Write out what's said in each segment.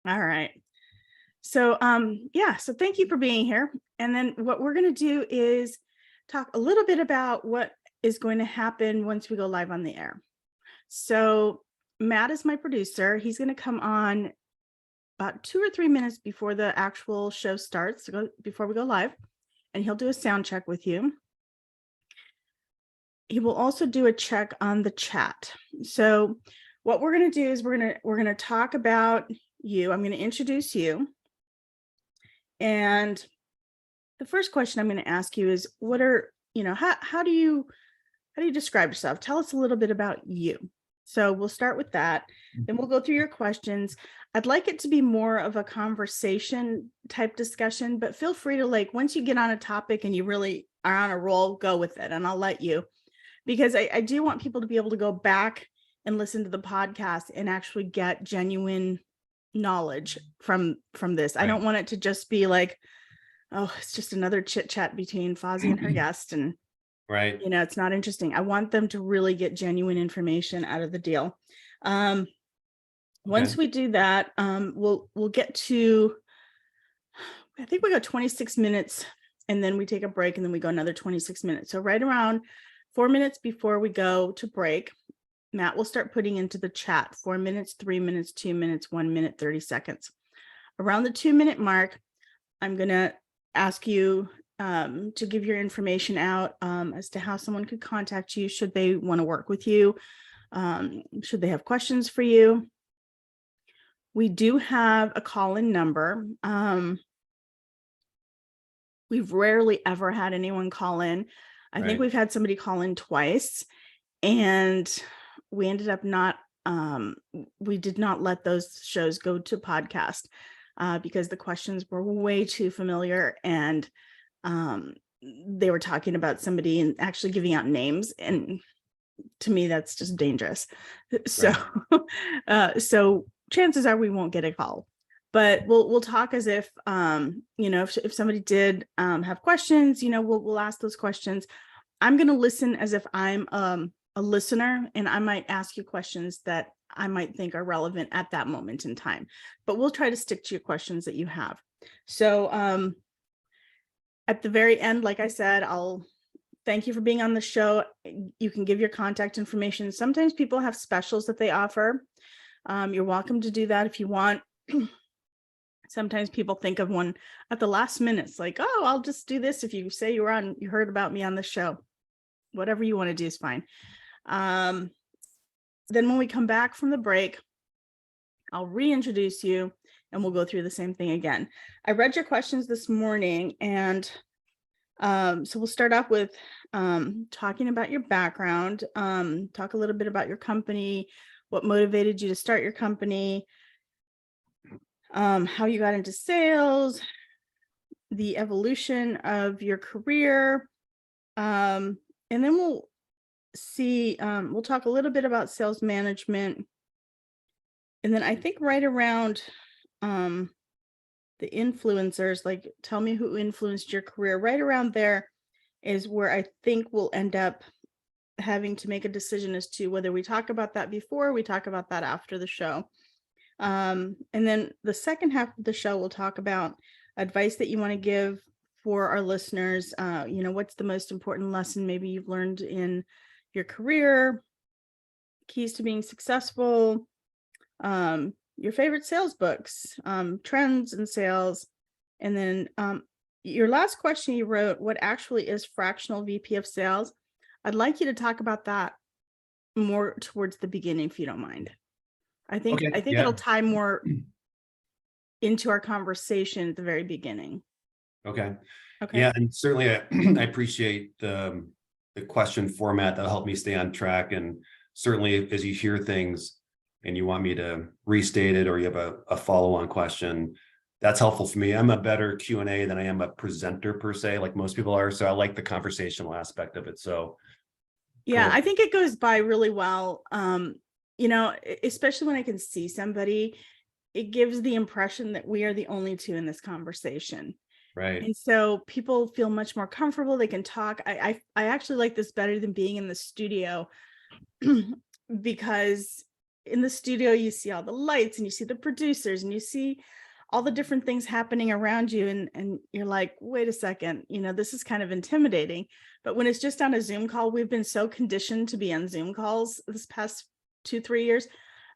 All right. So, so thank you for being here. And then what we're going to do is talk a little bit about what is going to happen once we go live on the air. So, Matt is my producer. He's going to come on about 2 or 3 minutes before the actual show starts, before we go live, and he'll do a sound check with you. He will also do a check on the chat. So, what we're going to do is we're going to talk about you. I'm going to introduce you. And the first question I'm going to ask you is, how do you describe yourself? Tell us a little bit about you. So we'll start with that. Then we'll go through your questions. I'd like it to be more of a conversation type discussion, but feel free to, once you get on a topic and you really are on a roll, go with it. And I'll let you, because I do want people to be able to go back and listen to the podcast and actually get genuine knowledge from this. Right. I don't want it to just be like, oh, it's just another chit chat between Fozzie and her guest, and right, it's not interesting. I want them to really get genuine information out of the deal. Once we do that, we'll get to, I think we go 26 minutes, and then we take a break, and then we go another 26 minutes. So right around 4 minutes before we go to break, Matt will start putting into the chat 4 minutes, 3 minutes, 2 minutes, 1 minute, 30 seconds. Around the 2-minute mark, I'm going to ask you to give your information out as to how someone could contact you should they want to work with you, should they have questions for you. We do have a call-in number. We've rarely ever had anyone call in. I think we've had somebody call in twice, and we ended up we did not let those shows go to podcast because the questions were way too familiar, and they were talking about somebody and actually giving out names. And to me, that's just dangerous. So, so chances are we won't get a call, but we'll talk as if, if somebody did have questions, we'll ask those questions. I'm going to listen as if I'm a listener, and I might ask you questions that I might think are relevant at that moment in time, but we'll try to stick to your questions that you have. So at the very end, like I said, I'll thank you for being on the show. You can give your contact information. Sometimes people have specials that they offer. You're welcome to do that if you want. Sometimes people think of one at the last minute. It's like, oh, I'll just do this if you say you heard about me on the show. Whatever you want to do is fine. Then when we come back from the break, I'll reintroduce you and we'll go through the same thing again. I read your questions this morning, and so we'll start off with talking about your background, talk a little bit about your company, what motivated you to start your company, how you got into sales, the evolution of your career, and then we'll talk a little bit about sales management. And then I think right around the influencers, like tell me who influenced your career, right around there is where I think we'll end up having to make a decision as to whether we talk about that before or we talk about that after the show. And then the second half of the show, we'll talk about advice that you want to give for our listeners. What's the most important lesson maybe you've learned in your career, keys to being successful, your favorite sales books, trends in sales. And then your last question you wrote, what actually is fractional VP of sales? I'd like you to talk about that more towards the beginning, if you don't mind. I think it'll tie more into our conversation at the very beginning. Okay. Yeah, and certainly I appreciate the question format. That'll help me stay on track. And certainly as you hear things and you want me to restate it, or you have a follow-on question, that's helpful for me. I'm a better Q&A than I am a presenter per se, like most people are. So I like the conversational aspect of it. So yeah, cool. I think it goes by really well. Especially when I can see somebody, it gives the impression that we are the only two in this conversation. Right. And so people feel much more comfortable. They can talk. I actually like this better than being in the studio because in the studio, you see all the lights and you see the producers and you see all the different things happening around you. And you're like, wait a second, this is kind of intimidating. But when it's just on a Zoom call, we've been so conditioned to be on Zoom calls this past 2-3 years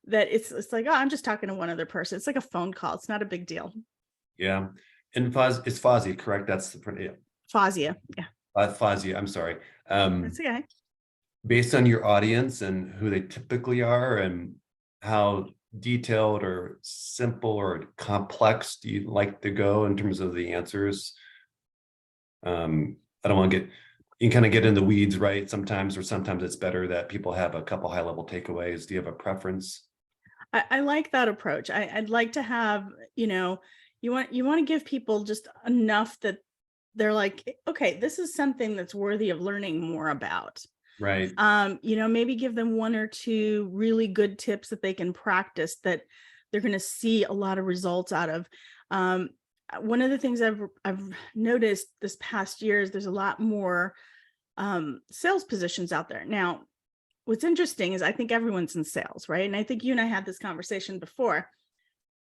that it's like, oh, I'm just talking to one other person. It's like a phone call. It's not a big deal. Yeah. And it's Fozzie, correct? That's the Fozia. Yeah. Fozzie, I'm sorry. That's okay. Based on your audience and who they typically are and how detailed or simple or complex do you like to go in terms of the answers? I don't want to you can kind of get in the weeds, right? Sometimes it's better that people have a couple high level takeaways. Do you have a preference? I like that approach. I'd like to have, you want to give people just enough that they're like, okay, this is something that's worthy of learning more about. Right. Maybe give them 1 or 2 really good tips that they can practice that they're going to see a lot of results out of. One of the things I've noticed this past year is there's a lot more sales positions out there. Now, what's interesting is I think everyone's in sales, right? And I think you and I had this conversation before.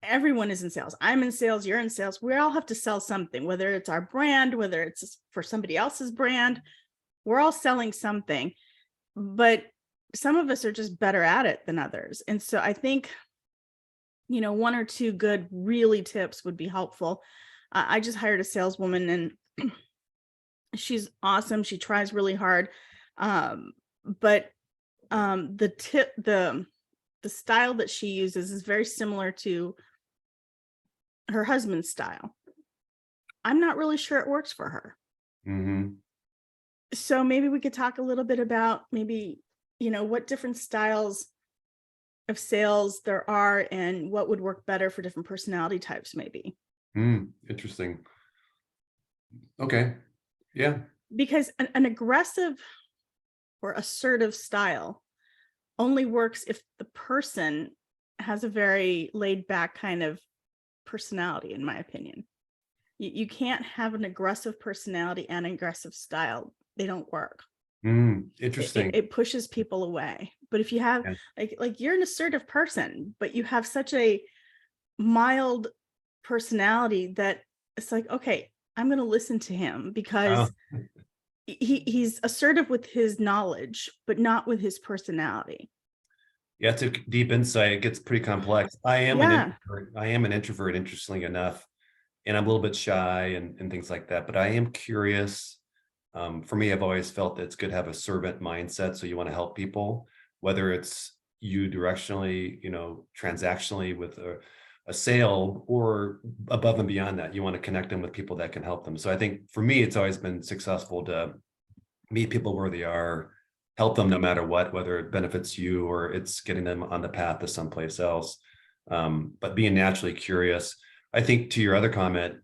Everyone is in sales. I'm in sales. You're in sales. We all have to sell something, whether it's our brand, whether it's for somebody else's brand. We're all selling something, but some of us are just better at it than others. And so I think, 1 or 2 good really tips would be helpful. I just hired a saleswoman and she's awesome. She tries really hard. But the style that she uses is very similar to her husband's style. I'm not really sure it works for her. Mm-hmm. So maybe we could talk a little bit about maybe, what different styles of sales there are and what would work better for different personality types, maybe. Interesting. Okay. Yeah. Because an aggressive or assertive style only works if the person has a very laid back kind of personality, in my opinion. You can't have an aggressive personality and an aggressive style. They don't work. Interesting. It pushes people away. But if you have like you're an assertive person, but you have such a mild personality that it's like, okay, I'm going to listen to him because he's assertive with his knowledge, but not with his personality. Yeah, it's a deep insight. It gets pretty complex. I am an introvert, interestingly enough, and I'm a little bit shy and things like that, but I am curious. For me, I've always felt that it's good to have a servant mindset. So you want to help people, whether it's you directionally, transactionally with a sale or above and beyond that. You want to connect them with people that can help them. So I think for me, it's always been successful to meet people where they are, help them no matter what, whether it benefits you or it's getting them on the path to someplace else. But being naturally curious. I think to your other comment,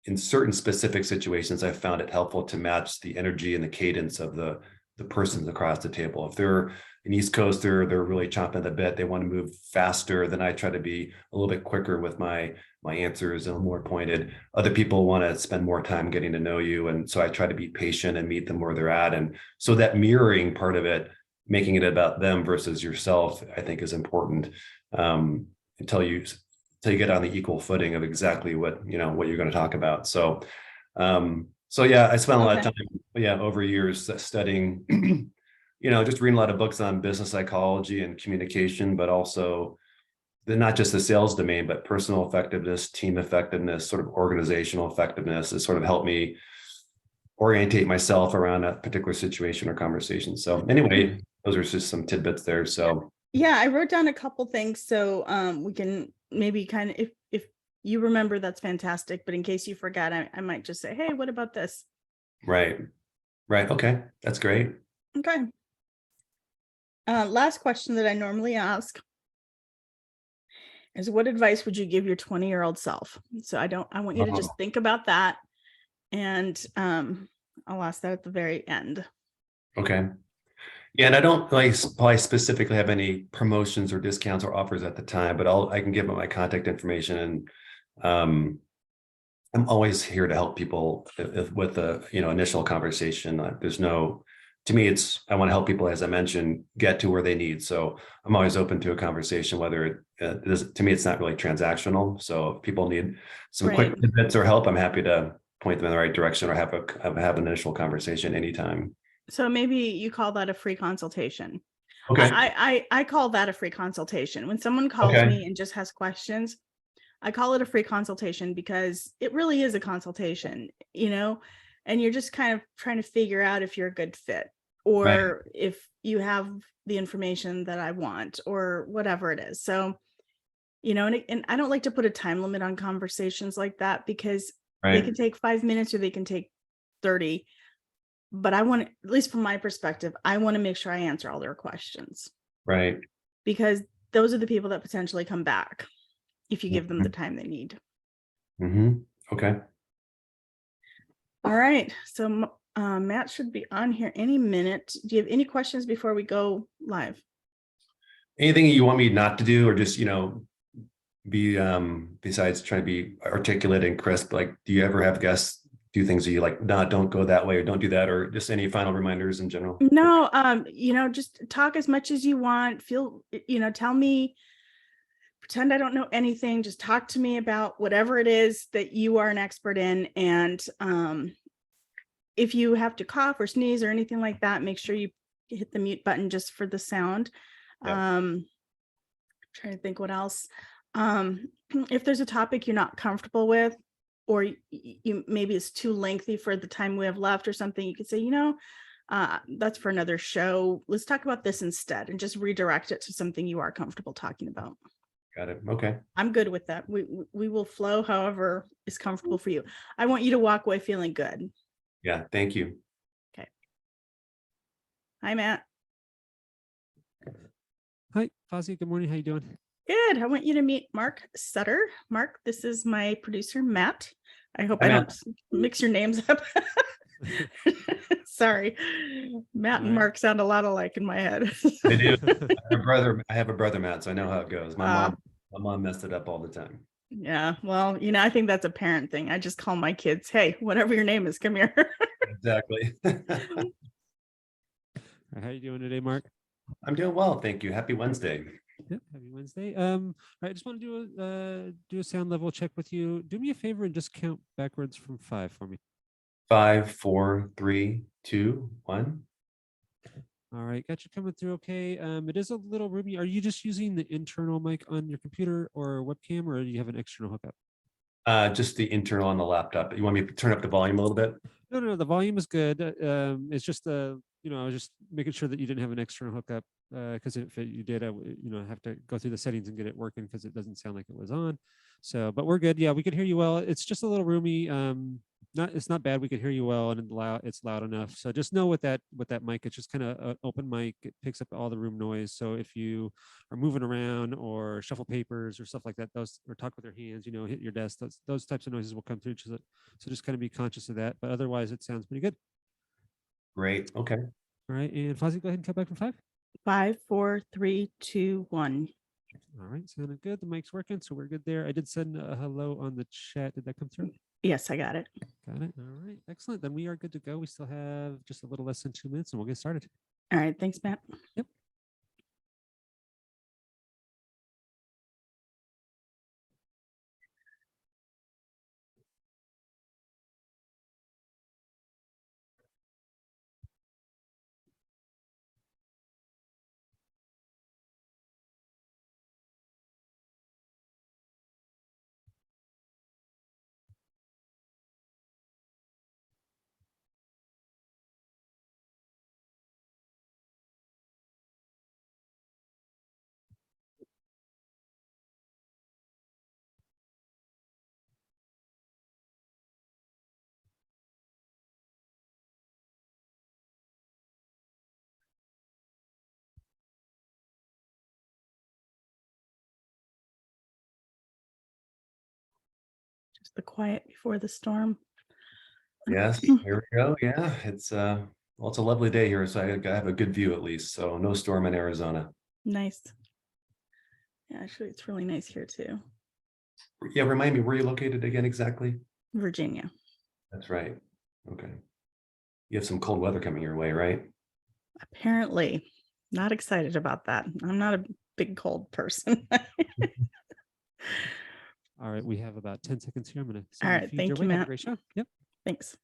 in certain specific situations, I've found it helpful to match the energy and the cadence of the persons across the table. If they're an East Coaster, they're really chomping at the bit, they want to move faster, then I try to be a little bit quicker with my answers and more pointed. Other people want to spend more time getting to know you. And so I try to be patient and meet them where they're at. And so that mirroring part of it, making it about them versus yourself, I think is important until you get on the equal footing of exactly what you're going to talk about. So yeah, I spent a lot of time, over years studying, just reading a lot of books on business psychology and communication, but also not just the sales domain, but personal effectiveness, team effectiveness, sort of organizational effectiveness has sort of helped me orientate myself around a particular situation or conversation. So anyway, those are just some tidbits there. So yeah, I wrote down a couple things. So we can maybe kind of, if you remember, that's fantastic. But in case you forgot, I might just say, hey, what about this? Right. Okay. That's great. Okay. Last question that I normally ask is, what advice would you give your 20-year-old self? So I want you to just think about that. And I'll ask that at the very end. Okay. Yeah, and I don't probably specifically have any promotions or discounts or offers at the time, but I can give them my contact information, and I'm always here to help people with the initial conversation. There's no to me, I want to help people, as I mentioned, get to where they need. So I'm always open to a conversation, whether to me, it's not really transactional. So if people need some quick tidbits or help, I'm happy to point them in the right direction or have an initial conversation anytime. So maybe you call that a free consultation. Okay. I call that a free consultation. When someone calls me and just has questions, I call it a free consultation because it really is a consultation, and you're just kind of trying to figure out if you're a good fit or if you have the information that I want or whatever it is. So, and I don't like to put a time limit on conversations like that because they can take 5 minutes or they can take 30. But I want, at least from my perspective, I want to make sure I answer all their questions. Right. Because those are the people that potentially come back if you give them the time they need. Okay. All right. So Matt should be on here any minute. Do you have any questions before we go live? Anything you want me not to do, or just, be besides trying to be articulate and crisp? Like, do you ever have guests do things that you like, nah, don't go that way, or don't do that, or just any final reminders in general? No, just talk as much as you want. Tell me, pretend I don't know anything. Just talk to me about whatever it is that you are an expert in. And if you have to cough or sneeze or anything like that, make sure you hit the mute button just for the sound. Trying to think what else. If there's a topic you're not comfortable with, or you maybe it's too lengthy for the time we have left or something, you could say, that's for another show. Let's talk about this instead, and just redirect it to something you are comfortable talking about. Got it. Okay. I'm good with that. We will flow however is comfortable for you. I want you to walk away feeling good. Yeah. Thank you. Okay. Hi, Matt. Hi, Fozzie. Good morning. How you doing? Good. I want you to meet Mark Sutter. Mark, this is my producer, Matt. I hope I don't mix your names up. Sorry. Matt and Mark sound a lot alike in my head. They do. I have a brother, Matt, so I know how it goes. My mom messed it up all the time. Yeah. Well, I think that's a parent thing. I just call my kids, hey, whatever your name is, come here. Exactly. How you doing today, Mark? I'm doing well. Thank you. Happy Wednesday. Yeah, happy Wednesday. I just want to do a sound level check with you. Do me a favor and just count backwards from 5 for me. 5, 4, 3, 2, 1. All right, got you coming through okay. It is a little roomy. Are you just using the internal mic on your computer or webcam, or do you have an external hookup? Just the internal on the laptop. You want me to turn up the volume a little bit? No, the volume is good. It's just I was just making sure that you didn't have an external hookup, because if you did, I have to go through the settings and get it working because it doesn't sound like it was on. So, but we're good. Yeah, we could hear you well. It's just a little roomy. It's not bad. We could hear you well, and it's loud enough. So just know with that mic, it's just kind of an open mic. It picks up all the room noise. So if you are moving around or shuffle papers or stuff like that, or talk with your hands, hit your desk, those types of noises will come through. So just kind of be conscious of that. But otherwise, it sounds pretty good. Great. Okay. All right, and Fozzie, go ahead and cut back from 5. 5, 4, 3, 2, 1. All right, sounded good. The mic's working, so we're good there. I did send a hello on the chat. Did that come through? Yes, I got it. Got it. All right, excellent. Then we are good to go. We still have just a little less than 2 minutes, and we'll get started. All right, thanks, Matt. Yep. Just the quiet before the storm. Yes, here we go. Yeah, it's a lovely day here, so I have a good view at least. So no storm in Arizona. Nice. Yeah, actually, it's really nice here too. Yeah, remind me, where you located again exactly? Virginia. That's right. Okay. You have some cold weather coming your way, right? Apparently, not excited about that. I'm not a big cold person. All right, we have about 10 seconds here. I'm going to All send you right, feed your thank you, way. Have a Matt. great show. Yep. Thanks.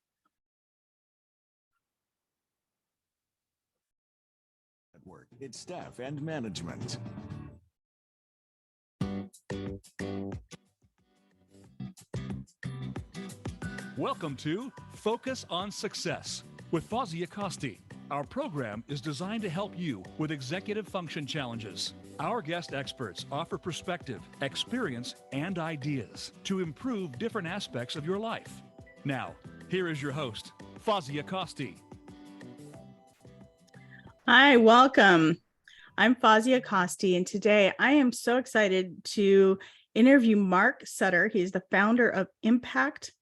Network, its staff and management. Welcome to Focus on Success with Fozzie Acosti. Our program is designed to help you with executive function challenges. Our guest experts offer perspective, experience, and ideas to improve different aspects of your life. Now, here is your host, Fozzie Acosti. Hi, welcome. I'm Fozzie Acosti, and today I am so excited to interview Mark Sutter. He's the founder of Impact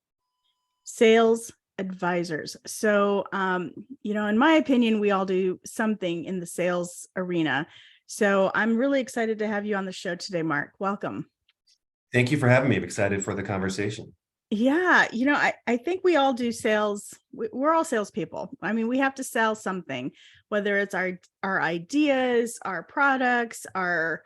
Sales Advisors. So, in my opinion, we all do something in the sales arena. So I'm really excited to have you on the show today, Mark. Welcome. Thank you for having me. I'm excited for the conversation. Yeah, I think we all do sales. We're all salespeople. I mean, we have to sell something, whether it's our ideas, our products, our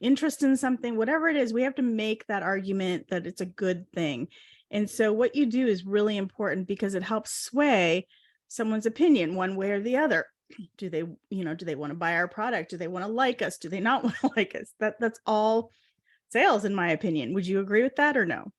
interest in something, whatever it is, we have to make that argument that it's a good thing. And so what you do is really important because it helps sway someone's opinion one way or the other. Do they want to buy our product? Do they want to like us? Do they not want to like us? That's all sales, in my opinion. Would you agree with that or no?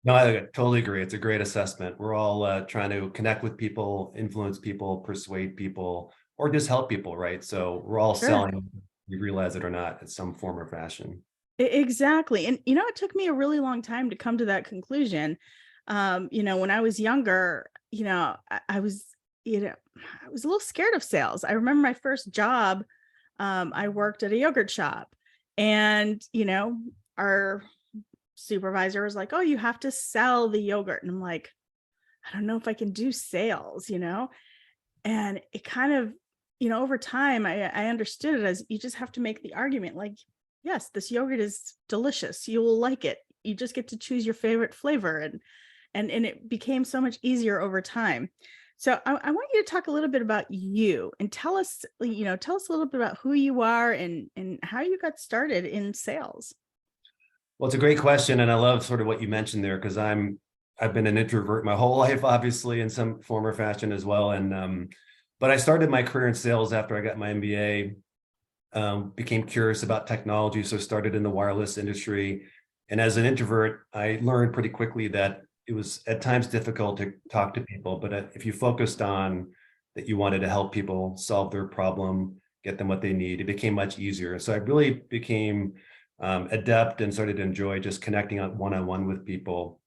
No, I totally agree. It's a great assessment. We're all trying to connect with people, influence people, persuade people, or just help people, right? So we're all Sure. selling, you realize it or not, in some form or fashion. Exactly. And, it took me a really long time to come to that conclusion. When I was younger, I was a little scared of sales. I remember my first job. I worked at a yogurt shop, and, our supervisor was like, "Oh, you have to sell the yogurt." And I'm like, I don't know if I can do sales, and it kind of, over time, I understood it as you just have to make the argument like, yes, this yogurt is delicious. You will like it. You just get to choose your favorite flavor. And it became so much easier over time. So I want you to talk a little bit about you and tell us a little bit about who you are and how you got started in sales. Well, it's a great question. And I love sort of what you mentioned there, because I've been an introvert my whole life, obviously, in some form or fashion as well. And but I started my career in sales after I got my MBA, became curious about technology. So started in the wireless industry. And as an introvert, I learned pretty quickly that it was at times difficult to talk to people, but if you focused on that you wanted to help people solve their problem, get them what they need, it became much easier. So I really became adept and started to enjoy just connecting on one-on-one with people.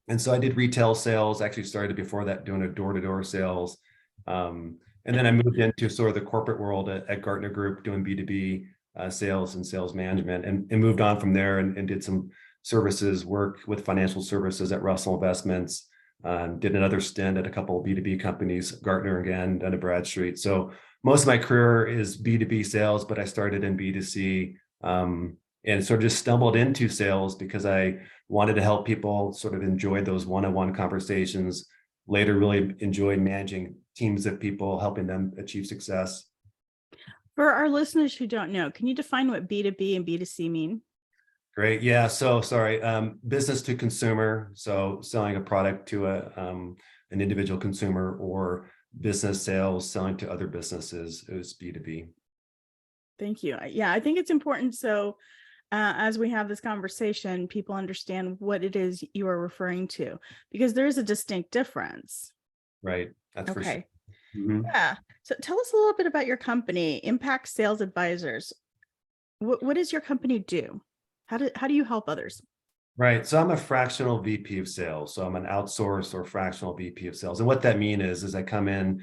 And so I did retail sales, actually started before that doing a door-to-door sales. And then I moved into sort of the corporate world at Gartner Group doing B2B sales and sales management, and moved on from there and did some services work with financial services at Russell Investments. Did another stint at a couple of B2B companies, Gartner again, Dun Bradstreet. So most of my career is B2B sales, but I started in B2C and sort of just stumbled into sales because I wanted to help people sort of enjoy those one-on-one conversations. Later, really enjoyed managing teams of people, helping them achieve success. For our listeners who don't know, can you define what B2B and B2C mean? Great. Yeah. So sorry, business to consumer. So selling a product to an individual consumer, or business sales, selling to other businesses, is B2B. Thank you. Yeah, I think it's important. So as we have this conversation, people understand what it is you are referring to, because there is a distinct difference. Right. That's okay. For sure. Mm-hmm. Yeah. So tell us a little bit about your company, Impact Sales Advisors. What does your company do? How do you help others? Right. So I'm a fractional VP of sales. So I'm an outsourced or fractional VP of sales. And what that means is I come in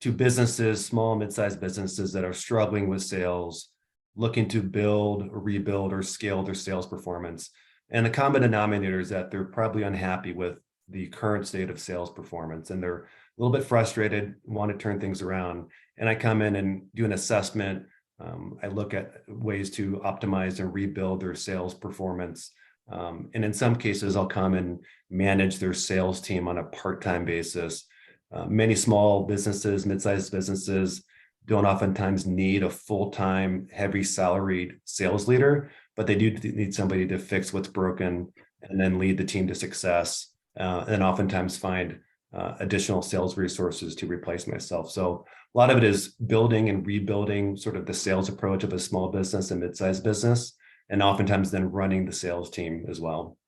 to businesses, small and mid-sized businesses that are struggling with sales, looking to build or rebuild or scale their sales performance. And the common denominator is that they're probably unhappy with the current state of sales performance, and they're a little bit frustrated, want to turn things around. And I come in and do an assessment. I look at ways to optimize and rebuild their sales performance. And in some cases, I'll come and manage their sales team on a part-time basis. Many small businesses, mid-sized businesses don't oftentimes need a full-time, heavy salaried sales leader, but they do need somebody to fix what's broken and then lead the team to success, and oftentimes find additional sales resources to replace myself. So a lot of it is building and rebuilding sort of the sales approach of a small business and mid-sized business, and oftentimes then running the sales team as well.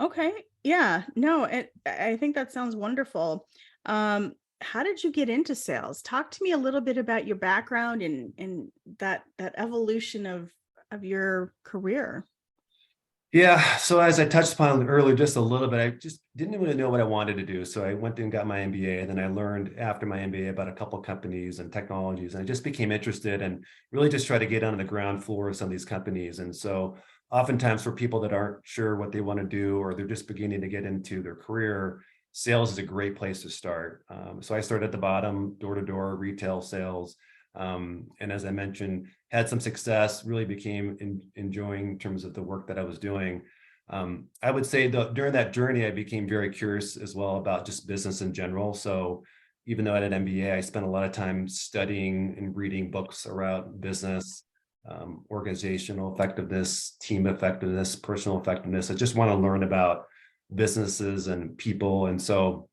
Okay. Yeah. No, I think that sounds wonderful. How did you get into sales? Talk to me a little bit about your background and that evolution of your career. Yeah, so as I touched upon earlier just a little bit, I just didn't really know what I wanted to do. So I went and got my MBA, and then I learned after my MBA about a couple of companies and technologies, and I just became interested and really just try to get on the ground floor of some of these companies. And so oftentimes for people that aren't sure what they want to do, or they're just beginning to get into their career, sales is a great place to start. So I started at the bottom, door-to-door retail sales. And as I mentioned, had some success, really became enjoying in terms of the work that I was doing. I would say during that journey, I became very curious as well about just business in general. So even though I had an MBA, I spent a lot of time studying and reading books around business, organizational effectiveness, team effectiveness, personal effectiveness. I just want to learn about businesses and people. And so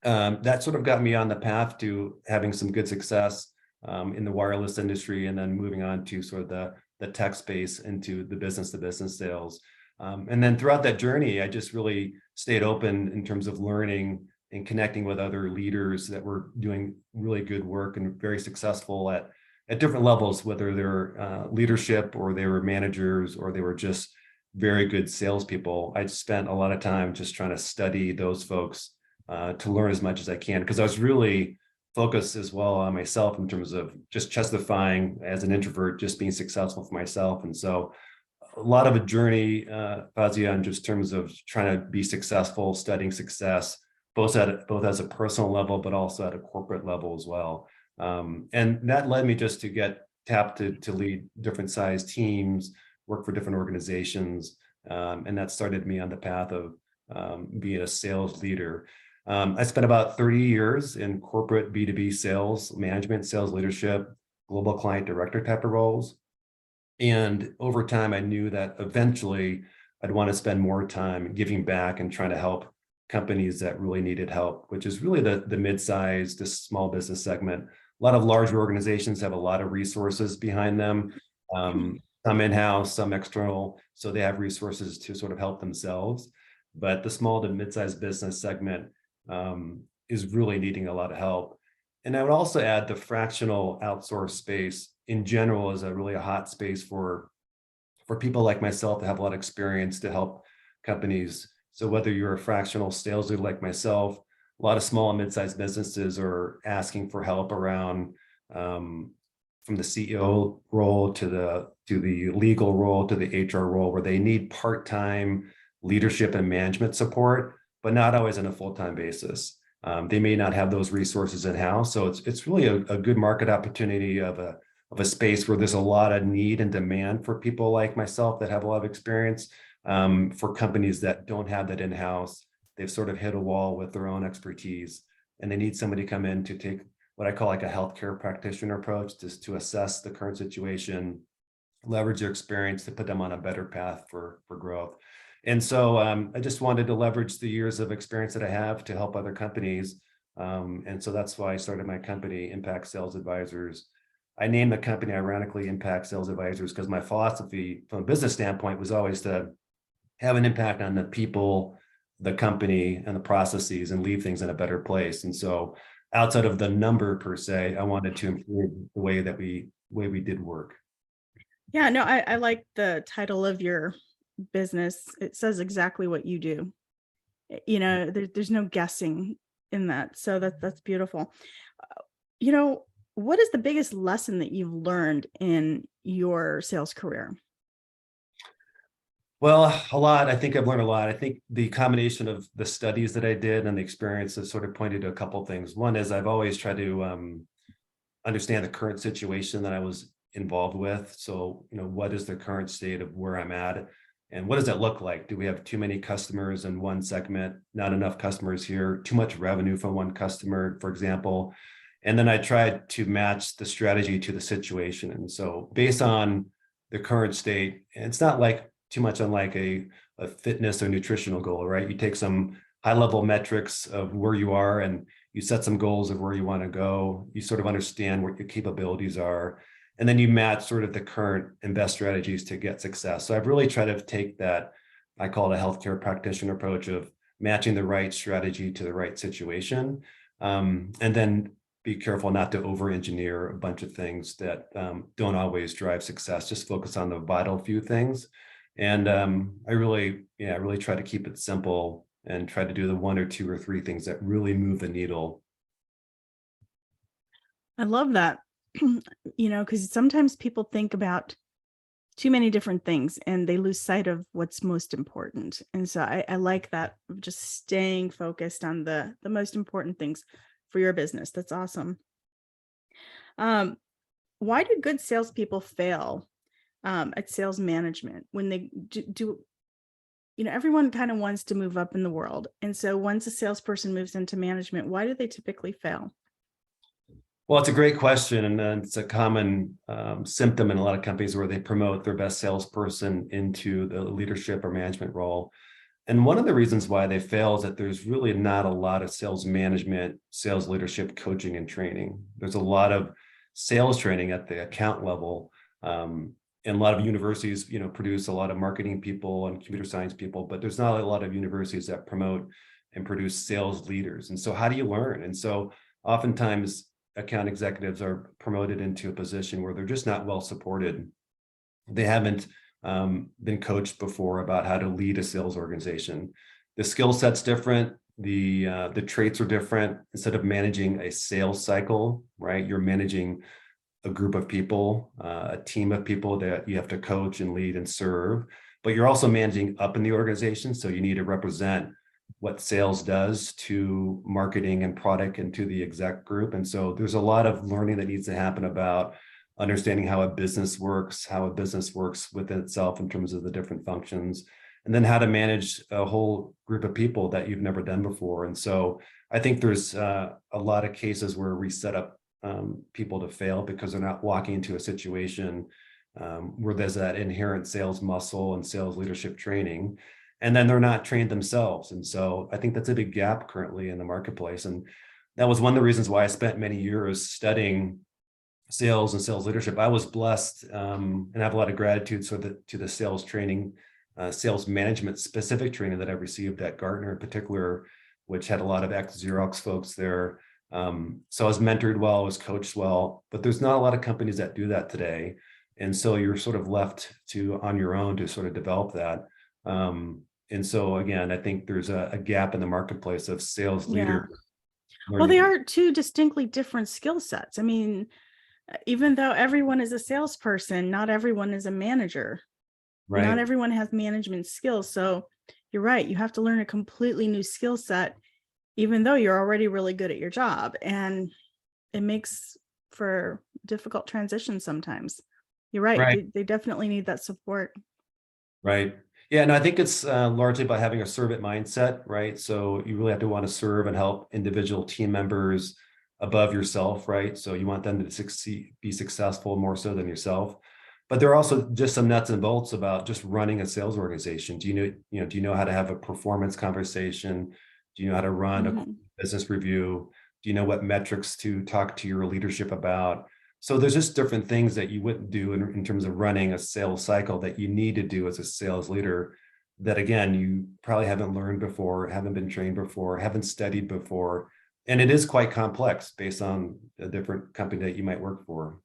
that sort of got me on the path to having some good success in the wireless industry, and then moving on to sort of the tech space into the business to business sales. And then throughout that journey, I just really stayed open in terms of learning and connecting with other leaders that were doing really good work and very successful at different levels, whether they're leadership or they were managers or they were just very good salespeople. I spent a lot of time just trying to study those folks to learn as much as I can, because I was really focused as well on myself in terms of just justifying as an introvert, just being successful for myself. And so a lot of a journey, Fazia, in just terms of trying to be successful, studying success, both as a personal level, but also at a corporate level as well. And that led me just to get tapped to lead different size teams, work for different organizations. And that started me on the path of being a sales leader. I spent about 30 years in corporate B2B sales management, sales leadership, global client director type of roles. And over time, I knew that eventually I'd want to spend more time giving back and trying to help companies that really needed help, which is really the mid-sized, the small business segment. A lot of larger organizations have a lot of resources behind them, some in-house, some external, so they have resources to sort of help themselves. But the small to mid-sized business segment is really needing a lot of help. And I would also add the fractional outsourced space in general is a really hot space for people like myself to have a lot of experience to help companies. So whether you're a fractional sales leader like myself, a lot of small and mid-sized businesses are asking for help around from the CEO role to the legal role to the HR role, where they need part-time leadership and management support, but not always on a full-time basis. They may not have those resources in-house. So it's really a good market opportunity of a space where there's a lot of need and demand for people like myself that have a lot of experience. For companies that don't have that in-house, they've sort of hit a wall with their own expertise, and they need somebody to come in to take what I call like a healthcare practitioner approach, just to assess the current situation, leverage their experience to put them on a better path for growth. And so I just wanted to leverage the years of experience that I have to help other companies. And so that's why I started my company, Impact Sales Advisors. I named the company, ironically, Impact Sales Advisors, because my philosophy from a business standpoint was always to have an impact on the people, the company, and the processes, and leave things in a better place. And so outside of the number per se, I wanted to improve the way we did work. Yeah, no, I like the title of your business. It says exactly what you do. There's no guessing in that. So that's beautiful. What is the biggest lesson that you've learned in your sales career? Well, a lot. I think I've learned a lot. I think the combination of the studies that I did and the experience has sort of pointed to a couple of things. One is I've always tried to understand the current situation that I was involved with. So, what is the current state of where I'm at? And what does that look like? Do we have too many customers in one segment, not enough customers here, too much revenue from one customer, for example? And then I tried to match the strategy to the situation. And so based on the current state, and it's not like too much unlike a fitness or nutritional goal, right? You take some high level metrics of where you are and you set some goals of where you want to go. You sort of understand what your capabilities are. And then you match sort of the current and best strategies to get success. So I've really tried to take that, I call it a healthcare practitioner approach of matching the right strategy to the right situation. And then be careful not to over-engineer a bunch of things that don't always drive success. Just focus on the vital few things. And I really try to keep it simple and try to do the 1 or 2 or 3 things that really move the needle. I love that. Because sometimes people think about too many different things and they lose sight of what's most important. And so I like that, just staying focused on the most important things for your business. That's awesome. Why do good salespeople fail at sales management when they do? Everyone kind of wants to move up in the world. And so once a salesperson moves into management, why do they typically fail? Well, it's a great question, and it's a common symptom in a lot of companies where they promote their best salesperson into the leadership or management role. And one of the reasons why they fail is that there's really not a lot of sales management, sales leadership coaching and training. There's a lot of sales training at the account level. And a lot of universities, produce a lot of marketing people and computer science people, but there's not a lot of universities that promote and produce sales leaders. And so how do you learn? And so oftentimes account executives are promoted into a position where they're just not well supported. They haven't been coached before about how to lead a sales organization. The skill set's different. The traits are different. Instead of managing a sales cycle, right, you're managing a group of people, a team of people that you have to coach and lead and serve, but you're also managing up in the organization. So you need to represent what sales does to marketing and product and to the exec group. And so there's a lot of learning that needs to happen about understanding how a business works within itself in terms of the different functions, and then how to manage a whole group of people that you've never done before. And so I think there's a lot of cases where we set up people to fail because they're not walking into a situation where there's that inherent sales muscle and sales leadership training, and then they're not trained themselves. And so I think that's a big gap currently in the marketplace. And that was one of the reasons why I spent many years studying sales and sales leadership. I was blessed and have a lot of gratitude to the sales training, sales management specific training that I received at Gartner in particular, which had a lot of ex-Xerox folks there. So I was mentored well, I was coached well, but there's not a lot of companies that do that today. And so you're sort of left on your own to sort of develop that. And so again, I think there's a gap in the marketplace of sales leaders. Well, they are two distinctly different skill sets. I mean, even though everyone is a salesperson, not everyone is a manager. Right. Not everyone has management skills. So you're right. You have to learn a completely new skill set, even though you're already really good at your job. And it makes for difficult transitions sometimes. You're right. They definitely need that support. Right. Yeah, and I think it's largely about having a servant mindset, right? So you really have to want to serve and help individual team members above yourself, right? So you want them to be successful more so than yourself. But there are also just some nuts and bolts about just running a sales organization. Do you know how to have a performance conversation? Do you know how to run a business review? Do you know what metrics to talk to your leadership about? So there's just different things that you wouldn't do in terms of running a sales cycle that you need to do as a sales leader that, again, you probably haven't learned before, haven't been trained before, haven't studied before. And it is quite complex based on a different company that you might work for.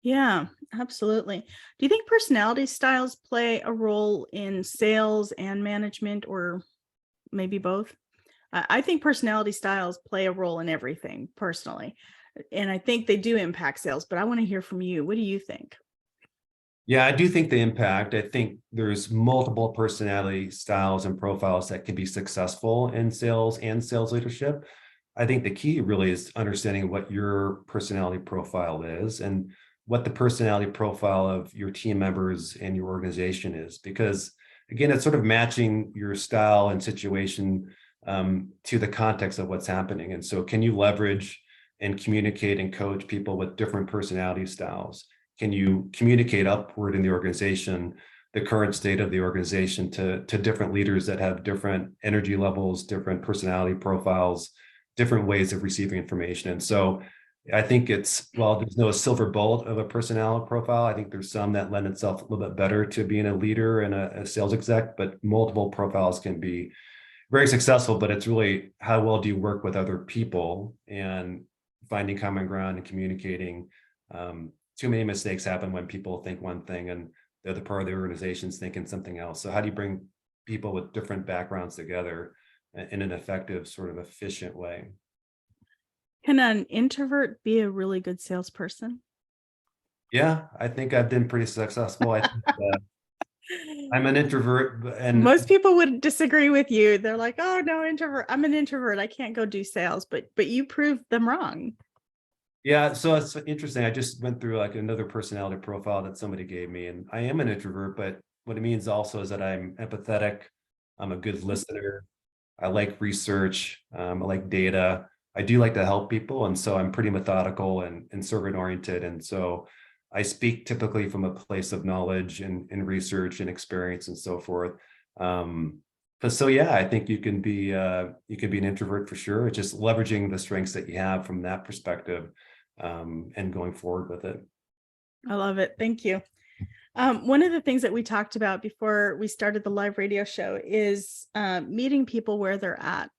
Yeah, absolutely. Do you think personality styles play a role in sales and management, or maybe both? I think personality styles play a role in everything personally. And I think they do impact sales, but I want to hear from you. What do you think? Yeah, I do think they impact. I think there's multiple personality styles and profiles that can be successful in sales and sales leadership. I think the key really is understanding what your personality profile is and what the personality profile of your team members and your organization is, because again, it's sort of matching your style and situation to the context of what's happening. And so can you leverage and communicate and coach people with different personality styles? Can you communicate upward in the organization, the current state of the organization to different leaders that have different energy levels, different personality profiles, different ways of receiving information? And so I think while there's no silver bullet of a personality profile, I think there's some that lend itself a little bit better to being a leader and a sales exec, but multiple profiles can be very successful. But it's really how well do you work with other people and finding common ground and communicating. Too many mistakes happen when people think one thing and the other part of the organization's thinking something else. So how do you bring people with different backgrounds together in an effective, sort of efficient way? Can an introvert be a really good salesperson? Yeah, I think I've been pretty successful. I think I'm an introvert, and Most people would disagree with you. They're like, "Oh no, introvert. I'm an introvert. I can't go do sales." But you proved them wrong. yeah, so it's interesting. I just went through like another personality profile that somebody gave me, and I am an introvert, but what it means also is that I'm empathetic. I'm a good listener. I like research. I like data. I do like to help people. And so I'm pretty methodical and servant oriented. And so I speak typically from a place of knowledge and research and experience and so forth. But so, yeah, I think you can be an introvert for sure. It's just leveraging the strengths that you have from that perspective and going forward with it. I love it. Thank you. One of the things that we talked about before we started the live radio show is meeting people where they're at,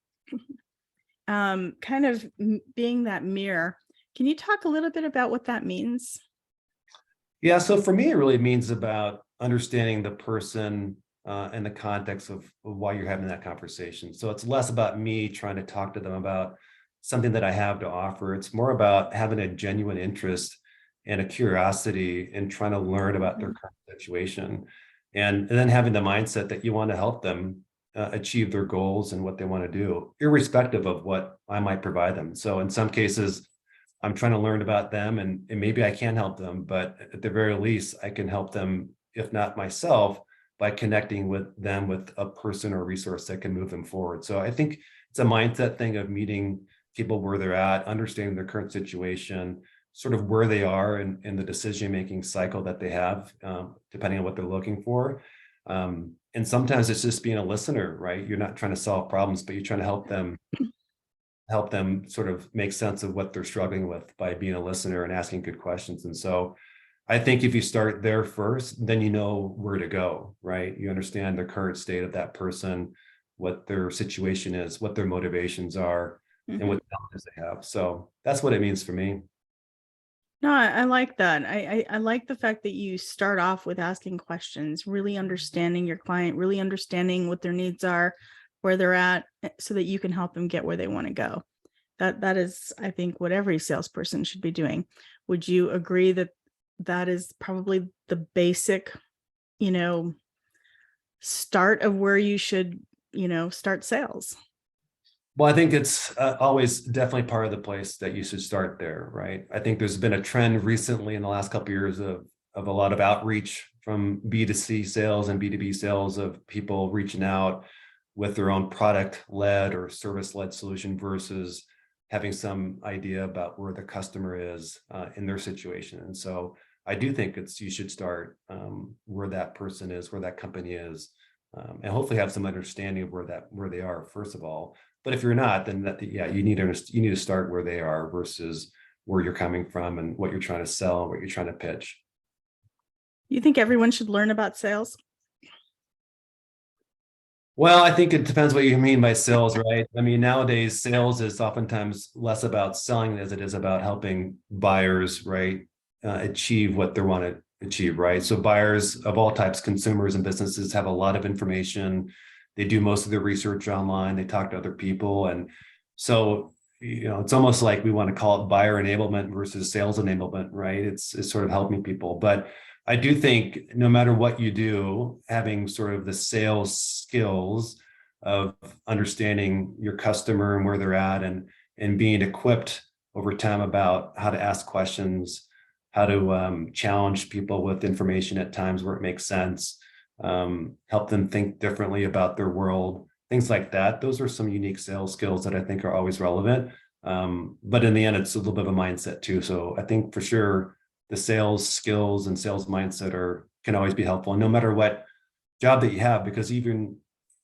kind of being that mirror. Can you talk a little bit about what that means? Yeah, so for me, it really means about understanding the person and the context of why you're having that conversation. So it's less about me trying to talk to them about something that I have to offer. It's more about having a genuine interest and a curiosity and trying to learn about their current situation. And then having the mindset that you want to help them achieve their goals and what they want to do, irrespective of what I might provide them. So in some cases, I'm trying to learn about them and maybe I can help them, but at the very least, I can help them, if not myself, by connecting with them with a person or resource that can move them forward. So I think it's a mindset thing of meeting people where they're at, understanding their current situation, sort of where they are in the decision-making cycle that they have, depending on what they're looking for. And sometimes it's just being a listener, right? You're not trying to solve problems, but you're trying to help them sort of make sense of what they're struggling with by being a listener and asking good questions. And so I think if you start there first, then you know where to go, right? You understand the current state of that person, what their situation is, what their motivations are, and what challenges they have. So that's what it means for me. No, I like that. I like the fact that you start off with asking questions, really understanding your client, really understanding what their needs are, where they're at, so that you can help them get where they want to go. That is, I think, what every salesperson should be doing. Would you agree that that is probably the basic, start of where you should, start sales? Well, I think it's always definitely part of the place that you should start there, right? I think there's been a trend recently in the last couple of years of a lot of outreach from B2C sales and B2B sales of people reaching out with their own product-led or service-led solution versus having some idea about where the customer is in their situation. And so I do think you should start where that person is, where that company is, and hopefully have some understanding of where they are, first of all. But if you're not, then you need to start where they are versus where you're coming from and what you're trying to sell, what you're trying to pitch. You think everyone should learn about sales? Well, I think it depends what you mean by sales, right? I mean, nowadays, sales is oftentimes less about selling as it is about helping buyers, right, achieve what they want to achieve, right? So buyers of all types, consumers and businesses, have a lot of information. They do most of their research online. They talk to other people. And so, it's almost like we want to call it buyer enablement versus sales enablement, right? It's sort of helping people. But I do think no matter what you do, having sort of the sales skills of understanding your customer and where they're at and being equipped over time about how to ask questions, how to challenge people with information at times where it makes sense, help them think differently about their world, things like that. Those are some unique sales skills that I think are always relevant. But in the end, it's a little bit of a mindset too. So I think for sure the sales skills and sales mindset can always be helpful, and no matter what job that you have, because even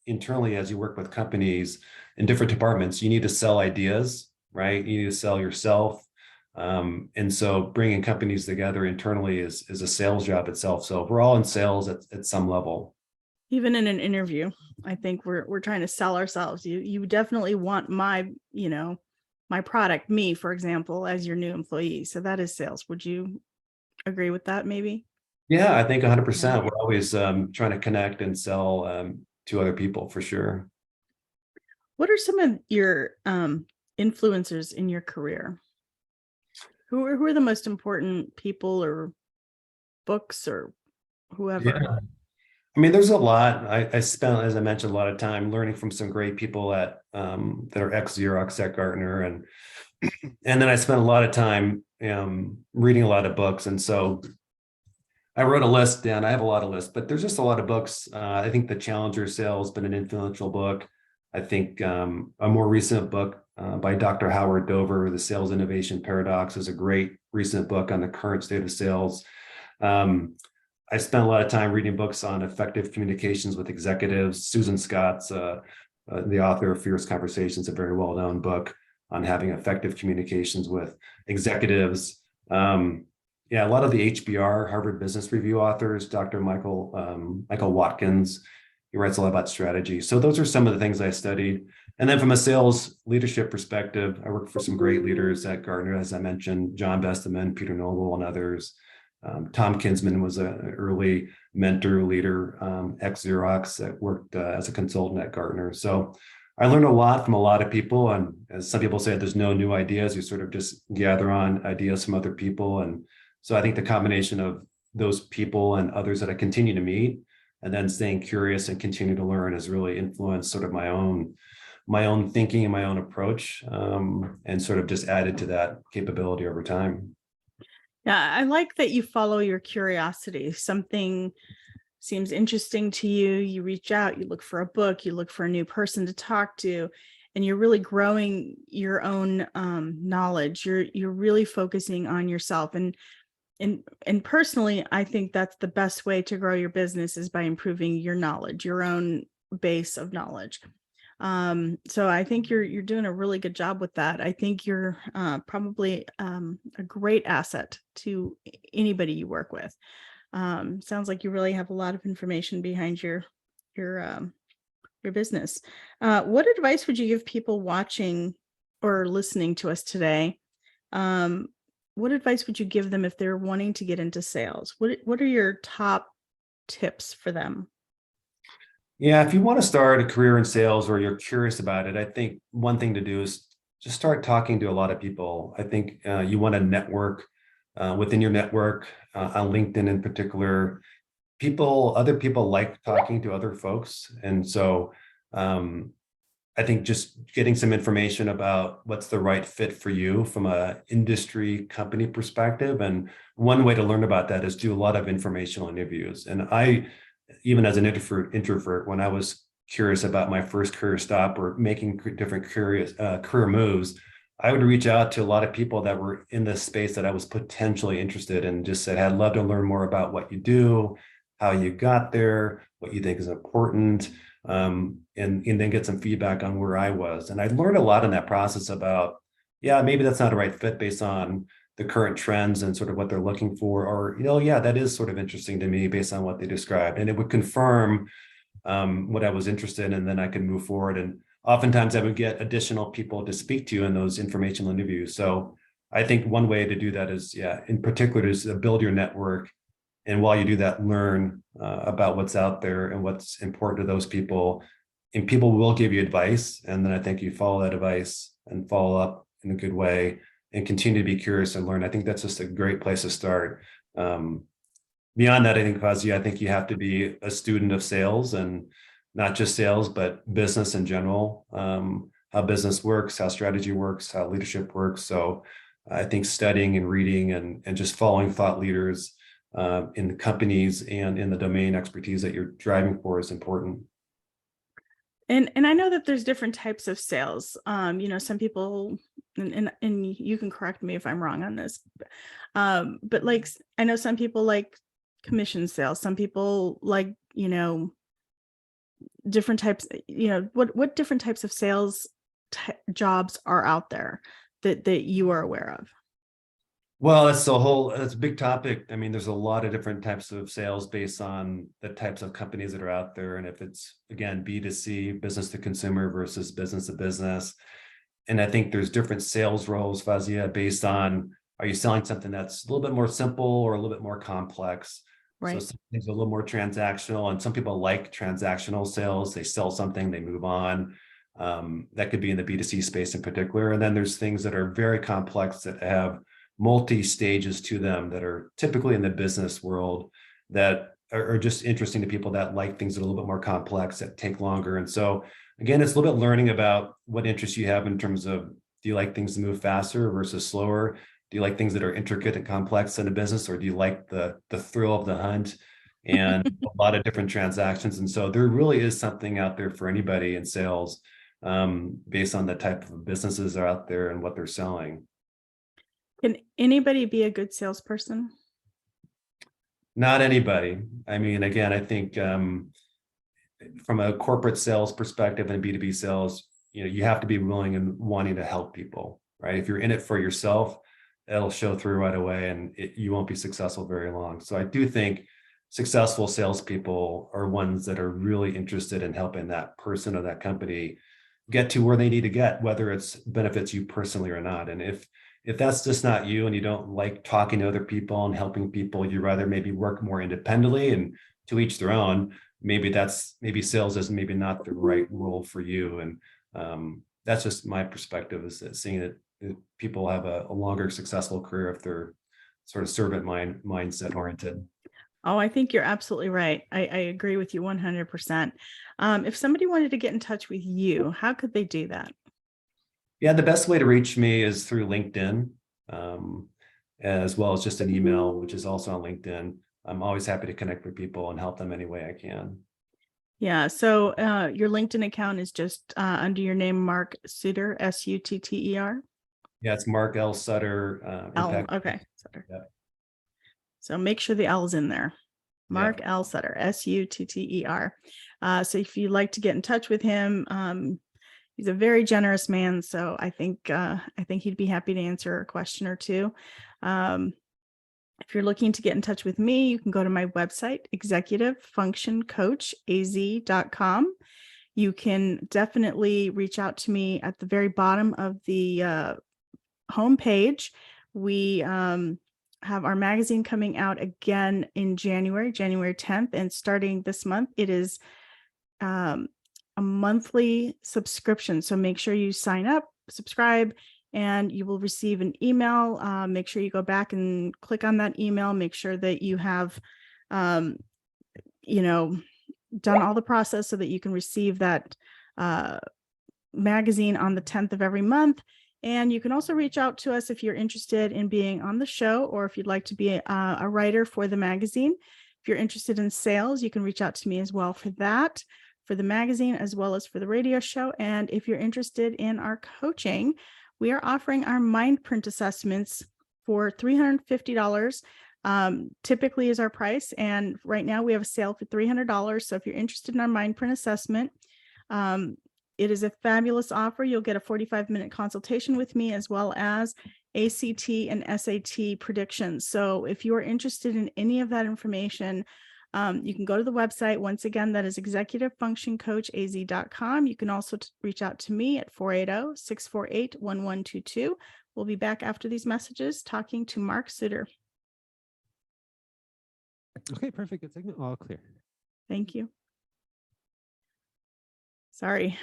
internally, as you work with companies in different departments, you need to sell ideas, right? You need to sell yourself. And so bringing companies together internally is a sales job itself. So we're all in sales at some level. Even in an interview, I think we're trying to sell ourselves. You definitely want my product, me, for example, as your new employee. So that is sales. Would you agree with that maybe? Yeah, I think 100%. We're always trying to connect and sell to other people for sure. What are some of your influencers in your career? Who are the most important people or books or whoever? Yeah. I mean, there's a lot. I spent, as I mentioned, a lot of time learning from some great people that are ex-Xerox at Gartner, and then I spent a lot of time reading a lot of books. And so I wrote a list down. I have a lot of lists, but there's just a lot of books. I think The Challenger Sale has been an influential book. I think a more recent book by Dr. Howard Dover, The Sales Innovation Paradox, is a great recent book on the current state of sales. I spent a lot of time reading books on effective communications with executives. Susan Scott's the author of Fierce Conversations, a very well-known book on having effective communications with executives. Yeah, a lot of the HBR, Harvard Business Review authors, Dr. Michael Watkins, he writes a lot about strategy. So those are some of the things I studied. And then from a sales leadership perspective, I worked for some great leaders at Gartner, as I mentioned, John Besteman, Peter Noble, and others. Tom Kinsman was an early mentor leader, ex-Xerox, that worked as a consultant at Gartner. So I learned a lot from a lot of people. And as some people say, there's no new ideas. You sort of just gather on ideas from other people. And so I think the combination of those people and others that I continue to meet, and then staying curious and continue to learn, has really influenced sort of my own thinking and my own approach, and sort of just added to that capability over time. Yeah, I like that you follow your curiosity. Something seems interesting to you, you reach out, you look for a book, you look for a new person to talk to, and you're really growing your own knowledge. You're really focusing on yourself. And personally, I think that's the best way to grow your business, is by improving your knowledge, your own base of knowledge. So I think you're doing a really good job with that. I think you're probably a great asset to anybody you work with. Sounds like you really have a lot of information behind your business. What advice would you give people watching or listening to us today? What advice would you give them if they're wanting to get into sales? What are your top tips for them? Yeah, if you want to start a career in sales or you're curious about it, I think one thing to do is just start talking to a lot of people. I think you want to network within your network, on LinkedIn in particular. Other people like talking to other folks. And so I think just getting some information about what's the right fit for you from a industry company perspective. And one way to learn about that is do a lot of informational interviews. And I, even as an introvert, when I was curious about my first career stop or making different career moves, I would reach out to a lot of people that were in this space that I was potentially interested in, and just said, I'd love to learn more about what you do, how you got there, what you think is important, and then get some feedback on where I was. And I learned a lot in that process about, yeah, maybe that's not a right fit based on the current trends and sort of what they're looking for, or, yeah, that is sort of interesting to me based on what they described. And it would confirm what I was interested in, and then I could move forward. And oftentimes I would get additional people to speak to you in those informational interviews. So I think one way to do that is, in particular, is to build your network. And while you do that, learn about what's out there and what's important to those people. And people will give you advice. And then I think you follow that advice and follow up in a good way and continue to be curious and learn. I think that's just a great place to start. Beyond that, I think you have to be a student of sales, and not just sales, but business in general, how business works, how strategy works, how leadership works. So I think studying and reading and just following thought leaders in the companies and in the domain expertise that you're driving for is important. And I know that there's different types of sales. Some people, and you can correct me if I'm wrong on this, but like I know some people like commission sales. Some people like, different types. What different types of sales jobs are out there that you are aware of? Well, that's a big topic. I mean, there's a lot of different types of sales based on the types of companies that are out there. And if it's, again, B2C, business to consumer versus business to business. And I think there's different sales roles, Fazia, based on, are you selling something that's a little bit more simple or a little bit more complex? Right. So some things are a little more transactional, and some people like transactional sales. They sell something, they move on. That could be in the B2C space in particular. And then there's things that are very complex that have multi-stages to them that are typically in the business world that are just interesting to people that like things that are a little bit more complex, that take longer. And so again, it's a little bit learning about what interests you have in terms of, do you like things to move faster versus slower? Do you like things that are intricate and complex in a business, or do you like the thrill of the hunt and a lot of different transactions? And so there really is something out there for anybody in sales, based on the type of businesses that are out there and what they're selling. Can anybody be a good salesperson? Not anybody. I mean, again, I think from a corporate sales perspective and B2B sales, you have to be willing and wanting to help people, right? If you're in it for yourself, it'll show through right away, and you won't be successful very long. So I do think successful salespeople are ones that are really interested in helping that person or that company get to where they need to get, whether it's benefits you personally or not. And if that's just not you, and you don't like talking to other people and helping people, you rather maybe work more independently, and to each their own, maybe sales is maybe not the right role for you. And that's just my perspective, is that seeing that people have a longer successful career if they're sort of servant mindset oriented. Oh, I think you're absolutely right. I agree with you 100%. If somebody wanted to get in touch with you, how could they do that? Yeah, the best way to reach me is through LinkedIn, as well as just an email, which is also on LinkedIn. I'm always happy to connect with people and help them any way I can. Yeah. So your LinkedIn account is just under your name, Mark Sutter, Sutter. Yeah, it's Mark L Sutter. Impact. Okay. Sutter. Yep. So make sure the L is in there. Mark Yep. L Sutter, Sutter. So if you'd like to get in touch with him, he's a very generous man. So I think he'd be happy to answer a question or two. If you're looking to get in touch with me, you can go to my website, executivefunctioncoachaz.com. You can definitely reach out to me at the very bottom of the homepage. We have our magazine coming out again in January 10th. And starting this month, it is a monthly subscription. So make sure you sign up, subscribe, and you will receive an email. Make sure you go back and click on that email. Make sure that you have, done all the process so that you can receive that magazine on the 10th of every month. And you can also reach out to us if you're interested in being on the show, or if you'd like to be a writer for the magazine. If you're interested in sales, you can reach out to me as well for that, for the magazine, as well as for the radio show. And if you're interested in our coaching, we are offering our mind print assessments for $350. Typically is our price. And right now we have a sale for $300. So if you're interested in our mind print assessment, it is a fabulous offer. You'll get a 45-minute consultation with me, as well as ACT and SAT predictions. So if you are interested in any of that information, you can go to the website. Once again, that is executivefunctioncoachaz.com. You can also reach out to me at 480-648-1122. We'll be back after these messages talking to Mark Sutter. Okay, perfect. Good segment. All clear. Thank you. Sorry,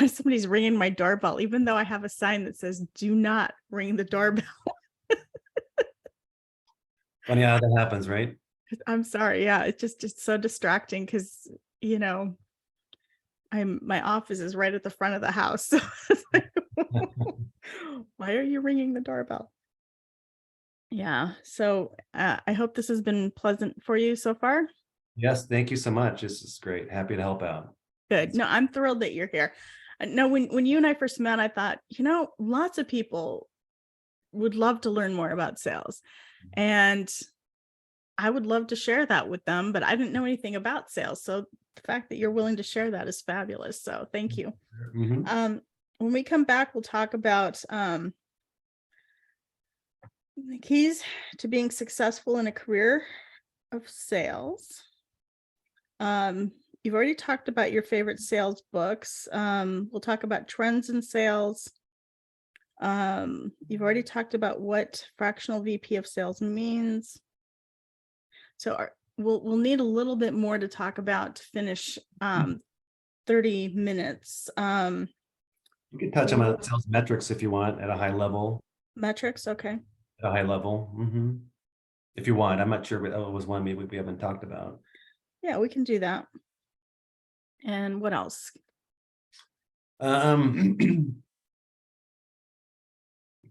somebody's ringing my doorbell, even though I have a sign that says, "Do not ring the doorbell." Funny how that happens, right? I'm sorry. Yeah, it's so distracting because, my office is right at the front of the house. So Why are you ringing the doorbell? Yeah. So I hope this has been pleasant for you so far. Yes, thank you so much. This is great. Happy to help out. Good. No, I'm thrilled that you're here. No, when you and I first met, I thought, lots of people would love to learn more about sales. And I would love to share that with them, but I didn't know anything about sales. So the fact that you're willing to share that is fabulous. So thank you. Mhm. When we come back, we'll talk about the keys to being successful in a career of sales. You've already talked about your favorite sales books. We'll talk about trends in sales. You've already talked about what fractional VP of sales means. So we'll need a little bit more to talk about to finish 30 minutes. You can touch on sales metrics if you want at a high level. Metrics, okay. At a high level. If you want. I'm not sure, but that was one maybe we haven't talked about. Yeah, we can do that. And what else? I'm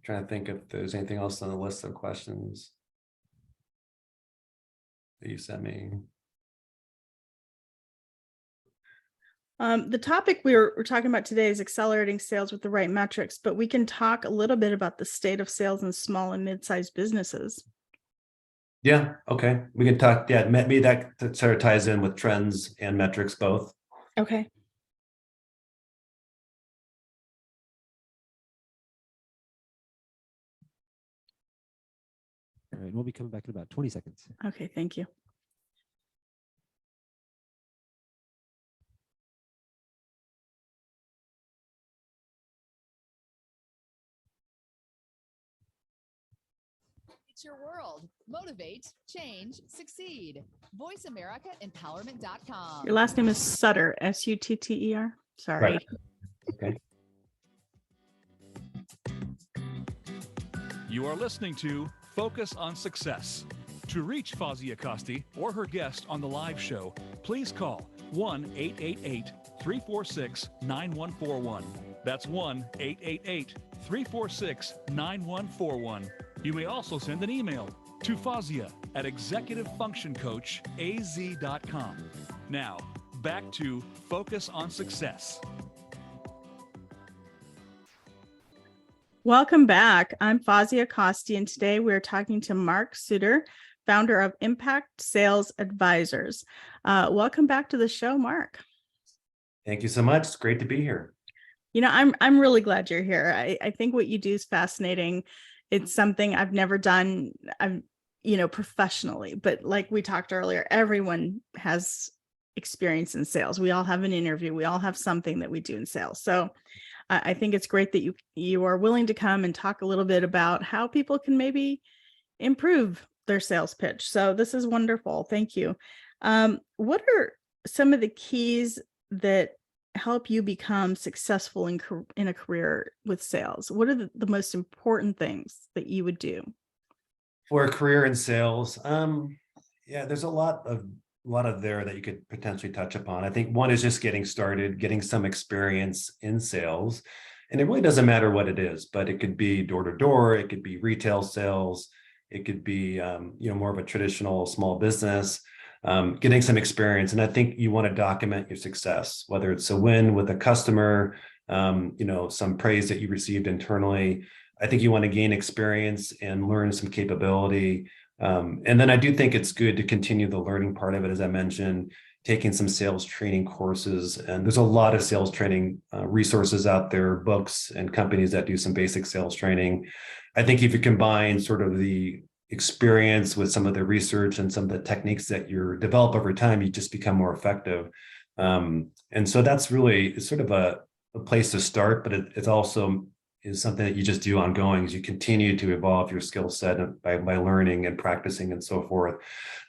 trying to think if there's anything else on the list of questions that you sent me. The topic we're talking about today is accelerating sales with the right metrics, but we can talk a little bit about the state of sales in small and mid-sized businesses. Yeah, okay. We can talk. Yeah, maybe that sort of ties in with trends and metrics both. Okay. All right, we'll be coming back in about 20 seconds. Okay, thank you. It's your world. Motivate, change, succeed. VoiceAmericaEmpowerment.com. Your last name is Sutter, S-U-T-T-E-R. Sorry. Right. Okay. You are listening to Focus on Success. To reach Fawzia Costi or her guest on the live show, please call 1-888-346-9141. That's 1-888-346-9141. You may also send an email to Fawzia at executivefunctioncoachaz.com. Now, back to Focus on Success. Welcome back. I'm Fawzia Costi, and today we're talking to Mark Sutter, founder of Impact Sales Advisors. Welcome back to the show, Mark. Thank you so much. It's great to be here. I'm really glad you're here. I think what you do is fascinating. It's something I've never done, professionally, but like we talked earlier, everyone has experience in sales. We all have an interview. We all have something that we do in sales. So I think it's great that you are willing to come and talk a little bit about how people can maybe improve their sales pitch. So this is wonderful. Thank you. What are some of the keys that help you become successful in a career with sales? What are the most important things that you would do for a career in sales? Yeah, there's a lot of there that you could potentially touch upon. I think one is just getting started, getting some experience in sales. And it really doesn't matter what it is, but it could be door to door, it could be retail sales, it could be more of a traditional small business, getting some experience. And I think you want to document your success, whether it's a win with a customer, some praise that you received internally. I think you want to gain experience and learn some capability. And then I do think it's good to continue the learning part of it, as I mentioned, taking some sales training courses. And there's a lot of sales training resources out there, books and companies that do some basic sales training. I think if you combine sort of the experience with some of the research and some of the techniques that you develop over time, you just become more effective. And so that's really sort of a place to start, but it's also is something that you just do ongoing as you continue to evolve your skill set by learning and practicing and so forth.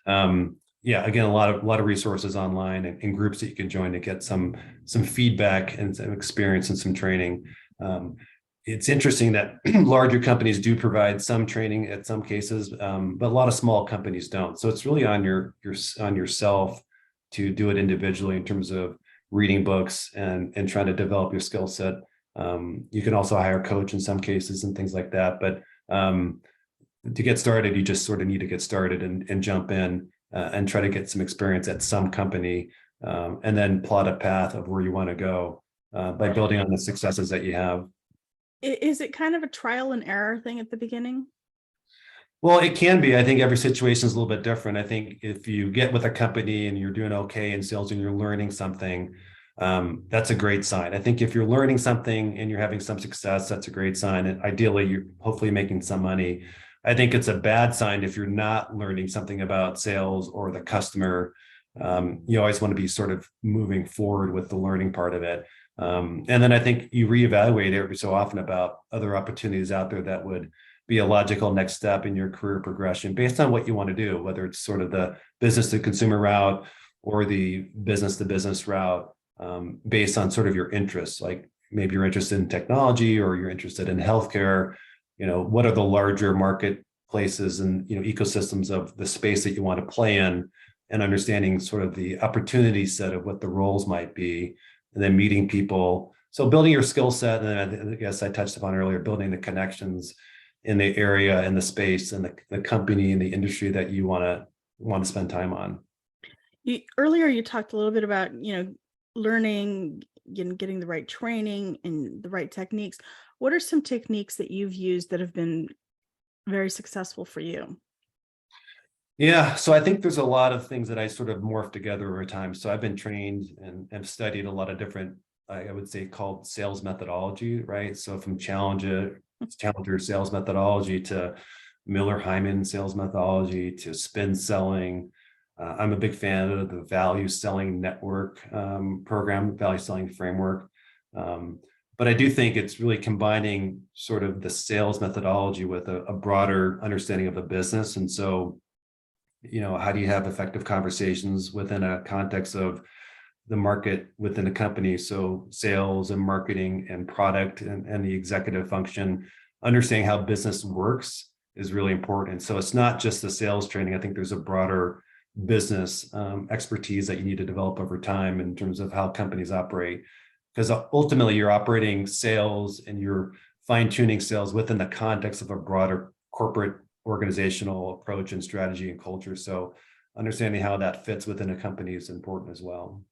Again, a lot of resources online and groups that you can join to get some feedback and some experience and some training. It's interesting that larger companies do provide some training at some cases, but a lot of small companies don't. So it's really on yourself to do it individually in terms of reading books and trying to develop your skill set You can also hire a coach in some cases and things like that. But to get started, you just sort of need to get started and jump in and try to get some experience at some company, and then plot a path of where you want to go by building on the successes that you have. Is it kind of a trial and error thing at the beginning? Well, it can be. I think every situation is a little bit different. I think if you get with a company and you're doing okay in sales and you're learning something, that's a great sign. I think if you're learning something and you're having some success, that's a great sign. And ideally, you're hopefully making some money. I think it's a bad sign if you're not learning something about sales or the customer. You always want to be sort of moving forward with the learning part of it. And then I think you reevaluate every so often about other opportunities out there that would be a logical next step in your career progression based on what you want to do, whether it's sort of the business to consumer route or the business to business route, based on sort of your interests. Like maybe you're interested in technology or you're interested in healthcare. What are the larger marketplaces and ecosystems of the space that you want to play in, and understanding sort of the opportunity set of what the roles might be, and then meeting people. So building your skill set, and then I guess I touched upon earlier, building the connections in the area and the space and the company and the industry that you want to spend time on. Earlier, you talked a little bit about, learning, getting the right training and the right techniques. What are some techniques that you've used that have been very successful for you? Yeah, so I think there's a lot of things that I sort of morphed together over time. So I've been trained and have studied a lot of different, I would say, called sales methodology, right? So from Challenger sales methodology to Miller Hyman sales methodology to spin selling. I'm a big fan of the value selling network program, value selling framework. But I do think it's really combining sort of the sales methodology with a broader understanding of the business. And so, how do you have effective conversations within a context of the market within a company? So sales and marketing and product and the executive function, understanding how business works is really important. So it's not just the sales training. I think there's a broader business expertise that you need to develop over time in terms of how companies operate, because ultimately you're operating sales and you're fine-tuning sales within the context of a broader corporate organizational approach and strategy and culture. So understanding how that fits within a company is important as well.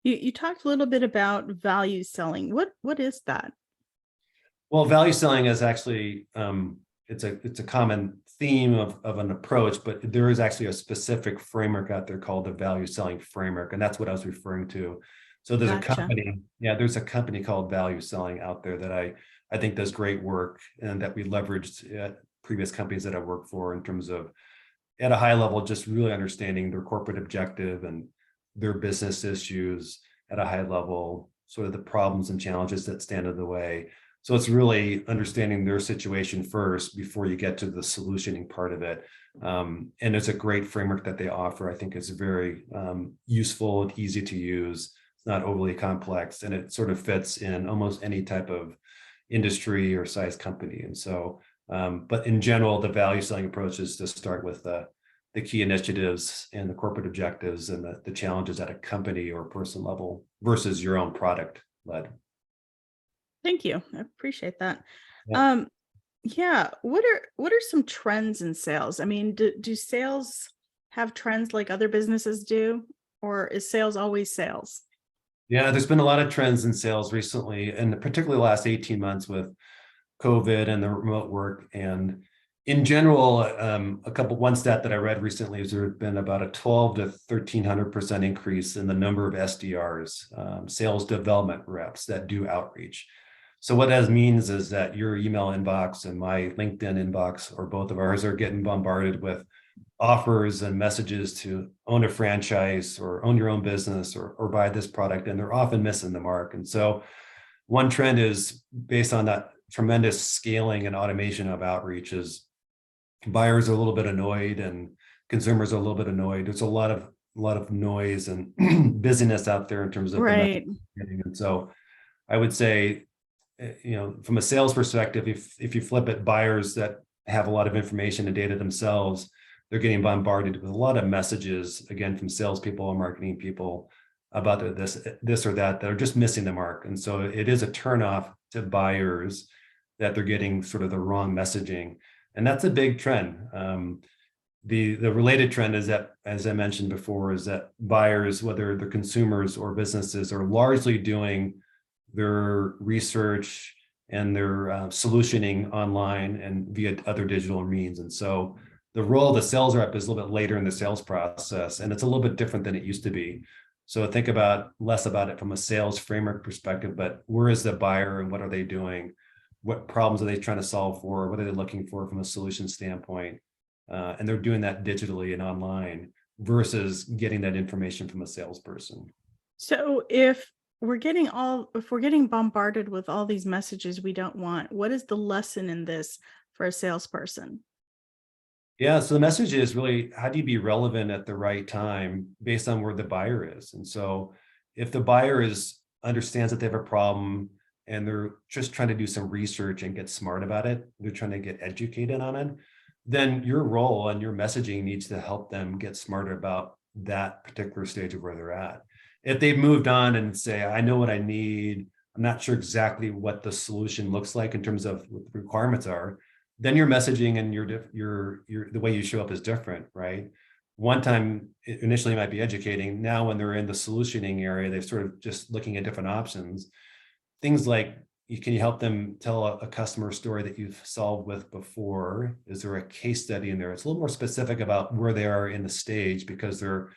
You talked a little bit about value selling. What is that? Well, value selling is actually it's a common theme of an approach, but there is actually a specific framework out there called the value selling framework, and that's what I was referring to. So there's there's a company called Value Selling out there that I think does great work and that we leveraged at previous companies that I worked for in terms of at a high level, just really understanding their corporate objective and their business issues at a high level, sort of the problems and challenges that stand in the way. So it's really understanding their situation first before you get to the solutioning part of it. And it's a great framework that they offer. I think it's very useful and easy to use. It's not overly complex, and it sort of fits in almost any type of industry or size company. And so, but in general, the value selling approach is to start with the key initiatives and the corporate objectives and the challenges at a company or person level versus your own product led. Thank you. I appreciate that. Yeah. What are some trends in sales? I mean, do sales have trends like other businesses do, or is sales always sales? Yeah, there's been a lot of trends in sales recently, and particularly the last 18 months with COVID and the remote work. And in general, one stat that I read recently is there had been about a 12 to 1300% increase in the number of SDRs, sales development reps that do outreach. So what that means is that your email inbox and my LinkedIn inbox, or both of ours, are getting bombarded with offers and messages to own a franchise or own your own business or buy this product, and they're often missing the mark. And so one trend is based on that tremendous scaling and automation of outreach is buyers are a little bit annoyed and consumers are a little bit annoyed. There's a lot of noise and busyness out there in terms of Right. and so I would say, from a sales perspective, if you flip it, buyers that have a lot of information and data themselves, they're getting bombarded with a lot of messages, again, from salespeople and marketing people about this or that are just missing the mark. And so it is a turnoff to buyers that they're getting sort of the wrong messaging. And that's a big trend. The related trend is that, as I mentioned before, is that buyers, whether they're consumers or businesses, are largely doing their research and their solutioning online and via other digital means. And so the role of the sales rep is a little bit later in the sales process, and it's a little bit different than it used to be. So think about less about it from a sales framework perspective, but where is the buyer and what are they doing? What problems are they trying to solve for? What are they looking for from a solution standpoint? And they're doing that digitally and online versus getting that information from a salesperson. So if we're getting bombarded with all these messages we don't want, what is the lesson in this for a salesperson? Yeah, so the message is really, how do you be relevant at the right time based on where the buyer is? And so if the buyer understands that they have a problem and they're just trying to do some research and get smart about it, they're trying to get educated on it, then your role and your messaging needs to help them get smarter about that particular stage of where they're at. If they've moved on and say, I know what I need, I'm not sure exactly what the solution looks like in terms of what the requirements are, then your messaging and the way you show up is different, right? One time initially might be educating. Now when they're in the solutioning area, they're sort of just looking at different options. Things like, can you help them tell a customer story that you've solved with before? Is there a case study in there? It's a little more specific about where they are in the stage, because they're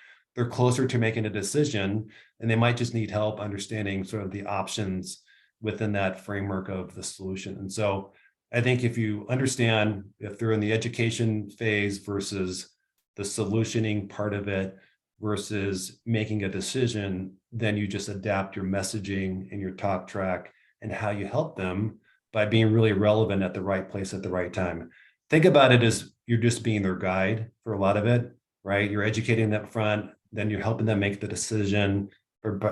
closer to making a decision, and they might just need help understanding sort of the options within that framework of the solution. And so I think if you understand if they're in the education phase versus the solutioning part of it versus making a decision, then you just adapt your messaging and your talk track and how you help them by being really relevant at the right place at the right time. Think about it as you're just being their guide for a lot of it, right? You're educating them up front, then you're helping them make the decision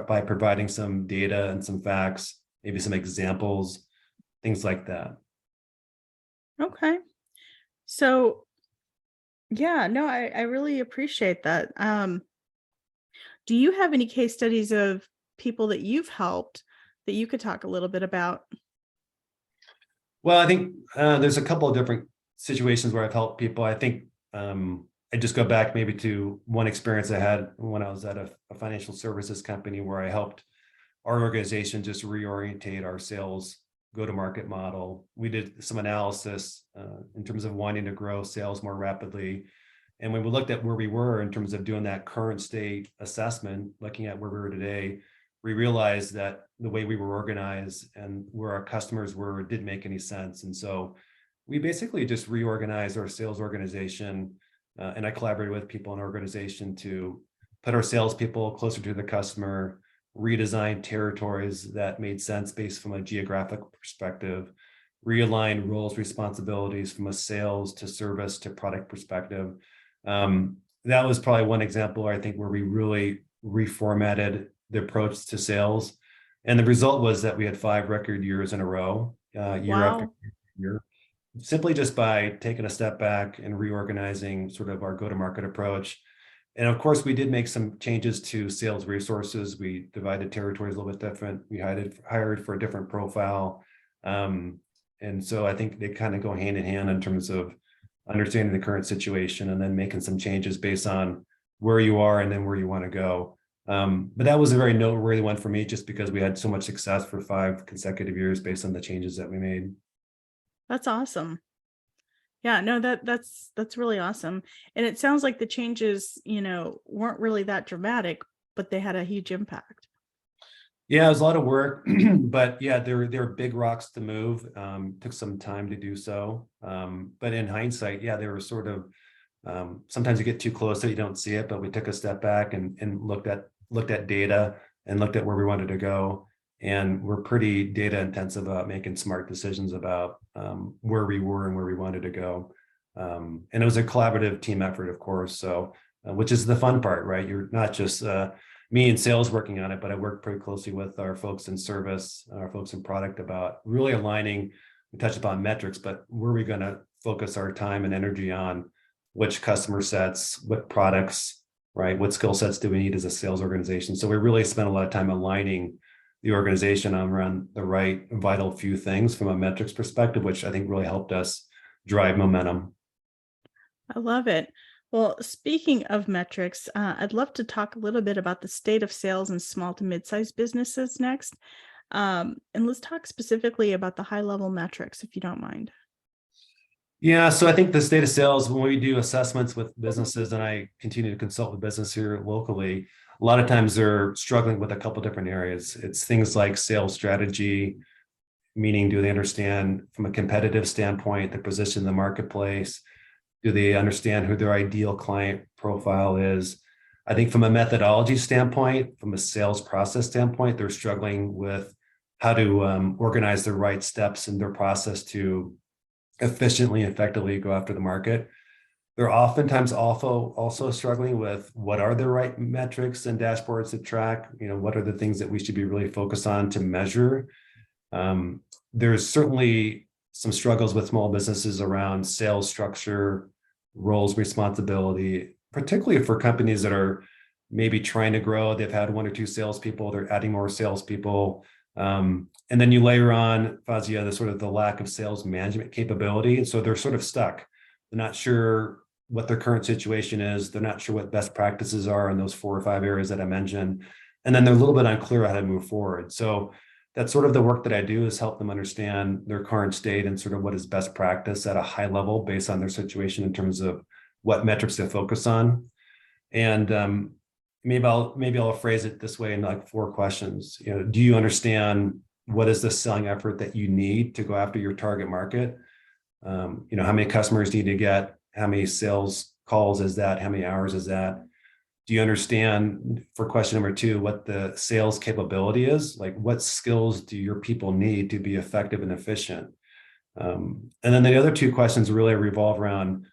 by providing some data and some facts, maybe some examples, things like that. Okay. So yeah, no, I really appreciate that. Do you have any case studies of people that you've helped that you could talk a little bit about? Well, I think there's a couple of different situations where I've helped people. I think I just go back maybe to one experience I had when I was at a financial services company where I helped our organization just reorientate our sales go-to-market model. We did some analysis in terms of wanting to grow sales more rapidly. And when we looked at where we were in terms of doing that current state assessment, looking at where we were today, we realized that the way we were organized and where our customers were didn't make any sense. And so we basically just reorganized our sales organization. And I collaborated with people in our organization to put our salespeople closer to the customer, redesign territories that made sense based from a geographic perspective, realign roles, responsibilities from a sales to service to product perspective. That was probably one example, I think, where we really reformatted the approach to sales. And the result was that we had 5 record years in a row, year after year, simply just by taking a step back and reorganizing sort of our go-to-market approach. And of course, we did make some changes to sales resources. We divided territories a little bit different. We hired for a different profile. And so I think they kind of go hand in hand in terms of understanding the current situation and then making some changes based on where you are and then where you want to go. But that was a very noteworthy one for me, just because we had so much success for 5 consecutive years based on the changes that we made. That's awesome. Yeah, no, that's really awesome. And it sounds like the changes, weren't really that dramatic, but they had a huge impact. Yeah, it was a lot of work, but yeah, they're big rocks to move. Took some time to do so. But in hindsight, yeah, they were sort of, sometimes you get too close so you don't see it, but we took a step back and looked at data and looked at where we wanted to go. And we're pretty data intensive about making smart decisions about where we were and where we wanted to go. And it was a collaborative team effort, of course. So, which is the fun part, right? You're not just me and sales working on it, but I work pretty closely with our folks in service, our folks in product about really aligning. We touched upon metrics, but where are we going to focus our time and energy on? Which customer sets, what products, right? What skill sets do we need as a sales organization? So we really spent a lot of time aligning the organization on around the right vital few things from a metrics perspective, which I think really helped us drive momentum. I love it. Well, speaking of metrics, I'd love to talk a little bit about the state of sales in small to mid-sized businesses next. And let's talk specifically about the high-level metrics, if you don't mind. Yeah, so I think the state of sales, when we do assessments with businesses, and I continue to consult with business here locally, a lot of times they're struggling with a couple different areas. It's things like sales strategy, meaning do they understand from a competitive standpoint the position in the marketplace? Do they understand who their ideal client profile is? I think from a methodology standpoint, from a sales process standpoint, they're struggling with how to organize the right steps in their process to efficiently and effectively go after the market. They're oftentimes also struggling with what are the right metrics and dashboards to track. What are the things that we should be really focused on to measure? There's certainly some struggles with small businesses around sales structure, roles, responsibility, particularly for companies that are maybe trying to grow. They've had 1 or 2 salespeople, they're adding more salespeople. And then you layer on, Fazia, the sort of the lack of sales management capability. And so they're sort of stuck. They're not sure what their current situation is. They're not sure what best practices are in those 4 or 5 areas that I mentioned. And then they're a little bit unclear how to move forward. So that's sort of the work that I do, is help them understand their current state and sort of what is best practice at a high level based on their situation in terms of what metrics to focus on. And maybe I'll phrase it this way in like 4 questions. Do you understand what is the selling effort that you need to go after your target market? How many customers do you need to get? How many sales calls is that? How many hours is that? Do you understand, for question number 2, what the sales capability is? Like, what skills do your people need to be effective and efficient? And then the other 2 questions really revolve around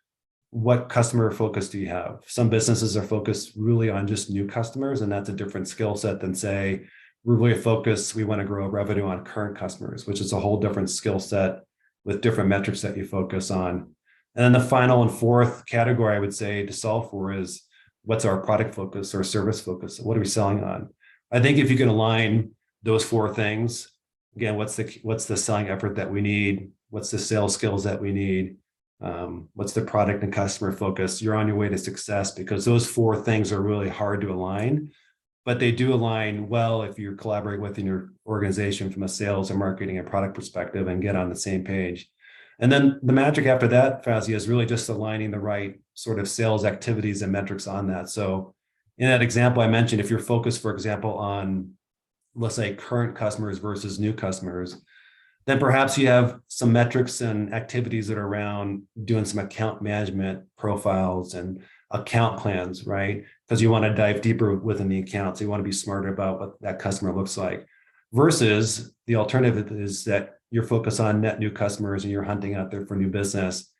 what customer focus do you have? Some businesses are focused really on just new customers, and that's a different skill set than, say, we're really focused, we want to grow revenue on current customers, which is a whole different skill set with different metrics that you focus on. And then the final and 4th category I would say to solve for is, what's our product focus or service focus? What are we selling on? I think if you can align those 4 things, again, what's the selling effort that we need? What's the sales skills that we need? What's the product and customer focus? You're on your way to success, because those 4 things are really hard to align, but they do align well if you collaborate within your organization from a sales and marketing and product perspective and get on the same page. And then the magic after that, Fazia, is really just aligning the right sort of sales activities and metrics on that. So in that example I mentioned, if you're focused, for example, on, let's say, current customers versus new customers, then perhaps you have some metrics and activities that are around doing some account management profiles and account plans, right? Because you want to dive deeper within the account. So you want to be smarter about what that customer looks like. Versus the alternative is that you're focused on net new customers and you're hunting out there for new business.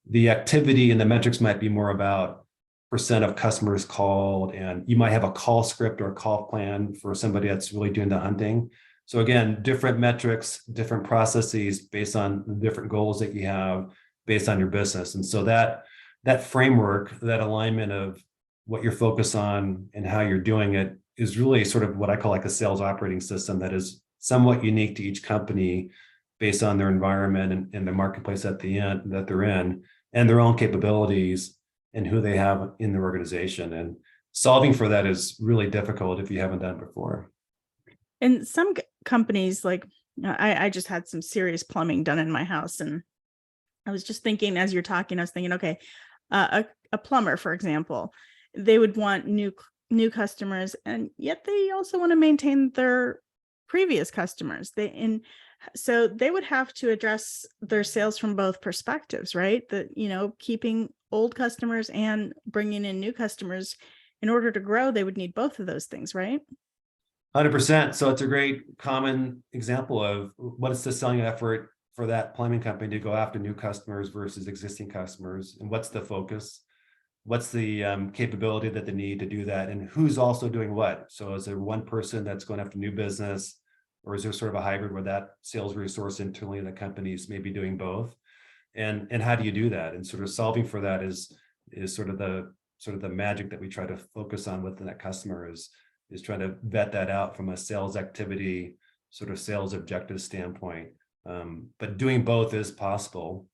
The activity and the metrics might be more about percent of customers called, and you might have a call script or a call plan for somebody that's really doing the hunting. So again, different metrics, different processes based on the different goals that you have based on your business. And so that framework, that alignment of what you're focused on and how you're doing it is really sort of what I call like a sales operating system that is somewhat unique to each company based on their environment and the marketplace at the end that they're in, and their own capabilities and who they have in their organization. And solving for that is really difficult if you haven't done it before. And some companies, like I just had some serious plumbing done in my house, and I was just thinking, as you're talking, I was thinking, okay, a plumber, for example, they would want new customers, and yet they also want to maintain their previous customers. So they would have to address their sales from both perspectives, right? Keeping old customers and bringing in new customers. In order to grow, they would need both of those things, right? 100%. So it's a great common example of what is the selling effort for that plumbing company to go after new customers versus existing customers, and what's the focus? What's the capability that they need to do that, and who's also doing what? So is there one person that's going after new business, or is there sort of a hybrid where that sales resource internally in the companies may be doing both? And how do you do that? And sort of solving for that is sort of the magic that we try to focus on within that customer is trying to vet that out from a sales activity sort of sales objective standpoint. But doing both is possible.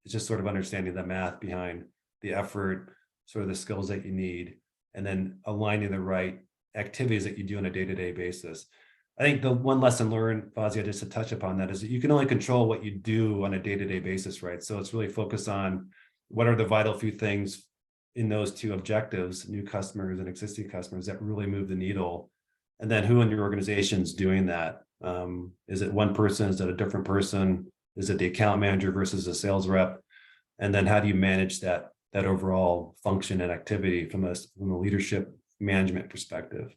It's just sort of understanding the math behind the effort, sort of the skills that you need, and then aligning the right activities that you do on a day-to-day basis. I think the one lesson learned, Fazia, just to touch upon that, is that you can only control what you do on a day-to-day basis, right? So it's really focused on what are the vital few things in those two objectives, new customers and existing customers, that really move the needle. And then who in your organization is doing that? Is it one person? Is it a different person? Is it the account manager versus a sales rep? And then how do you manage that overall function and activity from a leadership management perspective?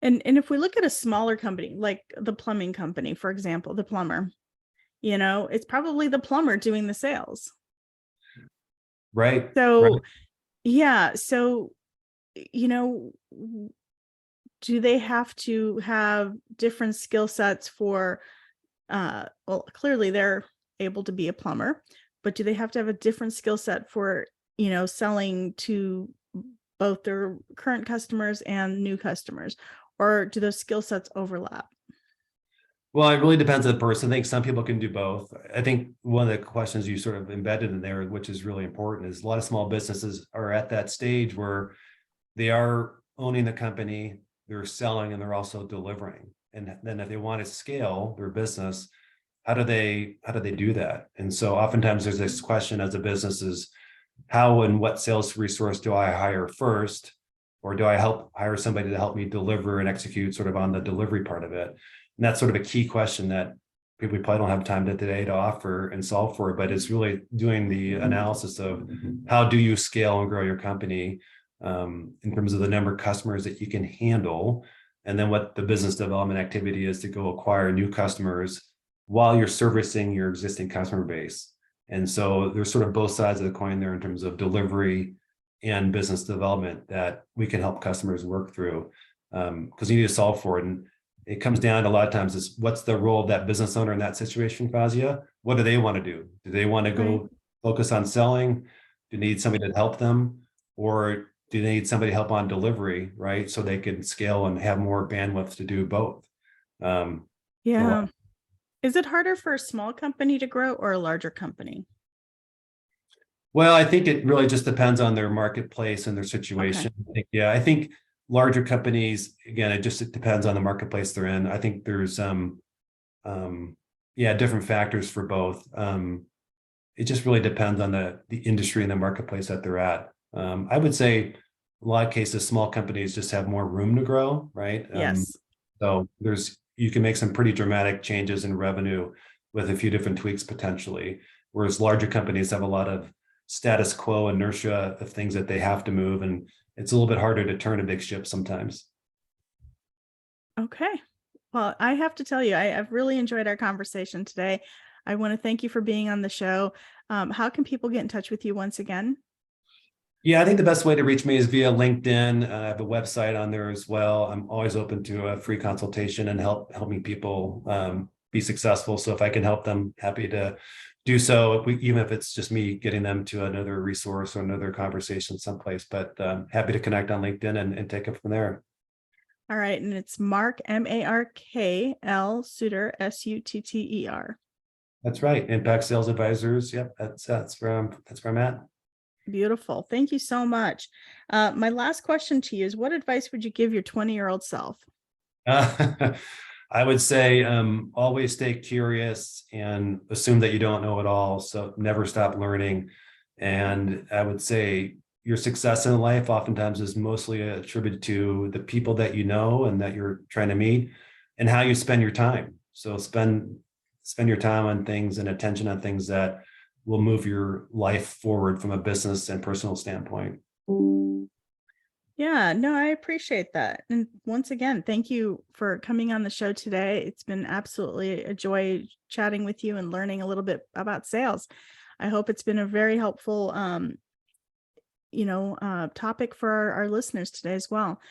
And if we look at a smaller company, like the plumbing company, for example, the plumber, it's probably the plumber doing the sales. Right. So, right. yeah. So, do they have to have different skill sets for, well, clearly they're able to be a plumber, but do they have to have a different skill set for, selling to both their current customers and new customers? Or do those skill sets overlap? Well, it really depends on the person. I think some people can do both. I think one of the questions you sort of embedded in there, which is really important, is a lot of small businesses are at that stage where they are owning the company, they're selling, and they're also delivering. And then if they want to scale their business, how do they do that? And so oftentimes there's this question as a business is, how and what sales resource do I hire first? Or do I hire somebody to help me deliver and execute sort of on the delivery part of it? And that's sort of a key question that we probably don't have time today to offer and solve for, but it's really doing the analysis of how do you scale and grow your company in terms of the number of customers that you can handle, and then what the business development activity is to go acquire new customers while you're servicing your existing customer base. And so there's sort of both sides of the coin there in terms of delivery and business development that we can help customers work through, because you need to solve for it. And it comes down to a lot of times is what's the role of that business owner in that situation, Fazia? What do they want to do? Do they want to go focus on selling? Do they need somebody to help them? Or do they need somebody to help on delivery, right? So they can scale and have more bandwidth to do both. Yeah. Is it harder for a small company to grow or a larger company? Well, I think it really just depends on their marketplace and their situation. Okay. I think larger companies, again, it depends on the marketplace they're in. I think there's different factors for both. It just really depends on the industry and the marketplace that they're at. I would say a lot of cases, small companies just have more room to grow, right? Yes. So you can make some pretty dramatic changes in revenue with a few different tweaks potentially, whereas larger companies have a lot of status quo inertia of things that they have to move, and it's a little bit harder to turn a big ship sometimes. Okay. Well, I have to tell you, I've really enjoyed our conversation today. I want to thank you for being on the show. How can people get in touch with you once again? Yeah, I think the best way to reach me is via LinkedIn. I have a website on there as well. I'm always open to a free consultation and helping people be successful. So if I can help them, happy to do so, even if it's just me getting them to another resource or another conversation someplace, but happy to connect on LinkedIn and take it from there. All right. And it's Mark, M-A-R-K L Sutter, S-U-T-T-E-R. That's right. Impact Sales Advisors. Yep. That's where I'm at. Beautiful. Thank you so much. My last question to you is, what advice would you give your 20-year-old self? I would say always stay curious and assume that you don't know it all. So never stop learning. And I would say your success in life oftentimes is mostly attributed to the people that you know and that you're trying to meet and how you spend your time. So spend your time on things and attention on things that will move your life forward from a business and personal standpoint. Yeah, no, I appreciate that. And once again, thank you for coming on the show today. It's been absolutely a joy chatting with you and learning a little bit about sales. I hope it's been a very helpful, topic for our listeners today as well.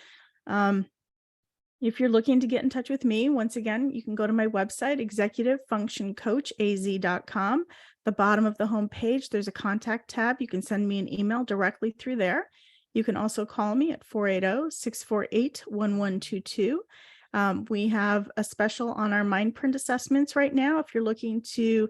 If you're looking to get in touch with me, once again, you can go to my website, executivefunctioncoachaz.com. The bottom of the homepage, there's a contact tab. You can send me an email directly through there. You can also call me at 480-648-1122. We have a special on our mind print assessments right now. If you're looking to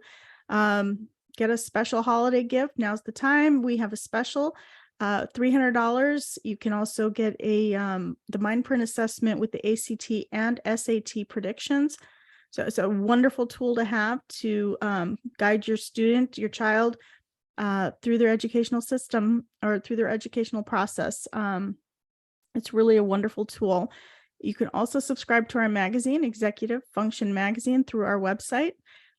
get a special holiday gift, now's the time. We have a special $300. You can also get the mind print assessment with the ACT and SAT predictions. So it's a wonderful tool to have to guide your student, your child, through their educational system or through their educational process. It's really a wonderful tool. You can also subscribe to our magazine, Executive Function Magazine, through our website.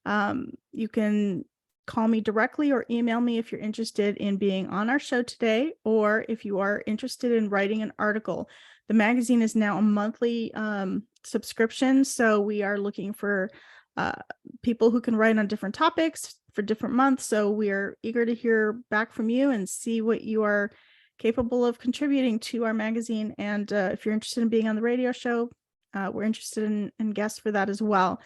You can call me directly or email me if you're interested in being on our show today, or if you are interested in writing an article. The magazine is now a monthly subscription, so we are looking for people who can write on different topics for different months. So we are eager to hear back from you and see what you are capable of contributing to our magazine. And if you're interested in being on the radio show, we're interested in guests for that as well.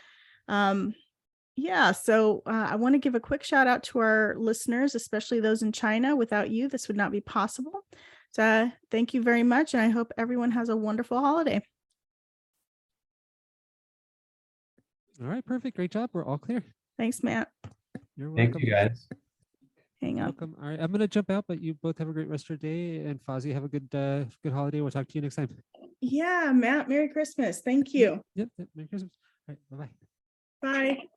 So I want to give a quick shout out to our listeners, especially those in China. Without you, this would not be possible. So thank you very much. And I hope everyone has a wonderful holiday. All right, perfect. Great job. We're all clear. Thanks, Matt. You're welcome. Thank you, guys. Hang up. Welcome. All right, I'm gonna jump out, but you both have a great rest of your day. And Fozzie, have a good holiday. We'll talk to you next time. Yeah, Matt, Merry Christmas. Thank you. Yep. Merry Christmas. All right. Bye-bye. Bye.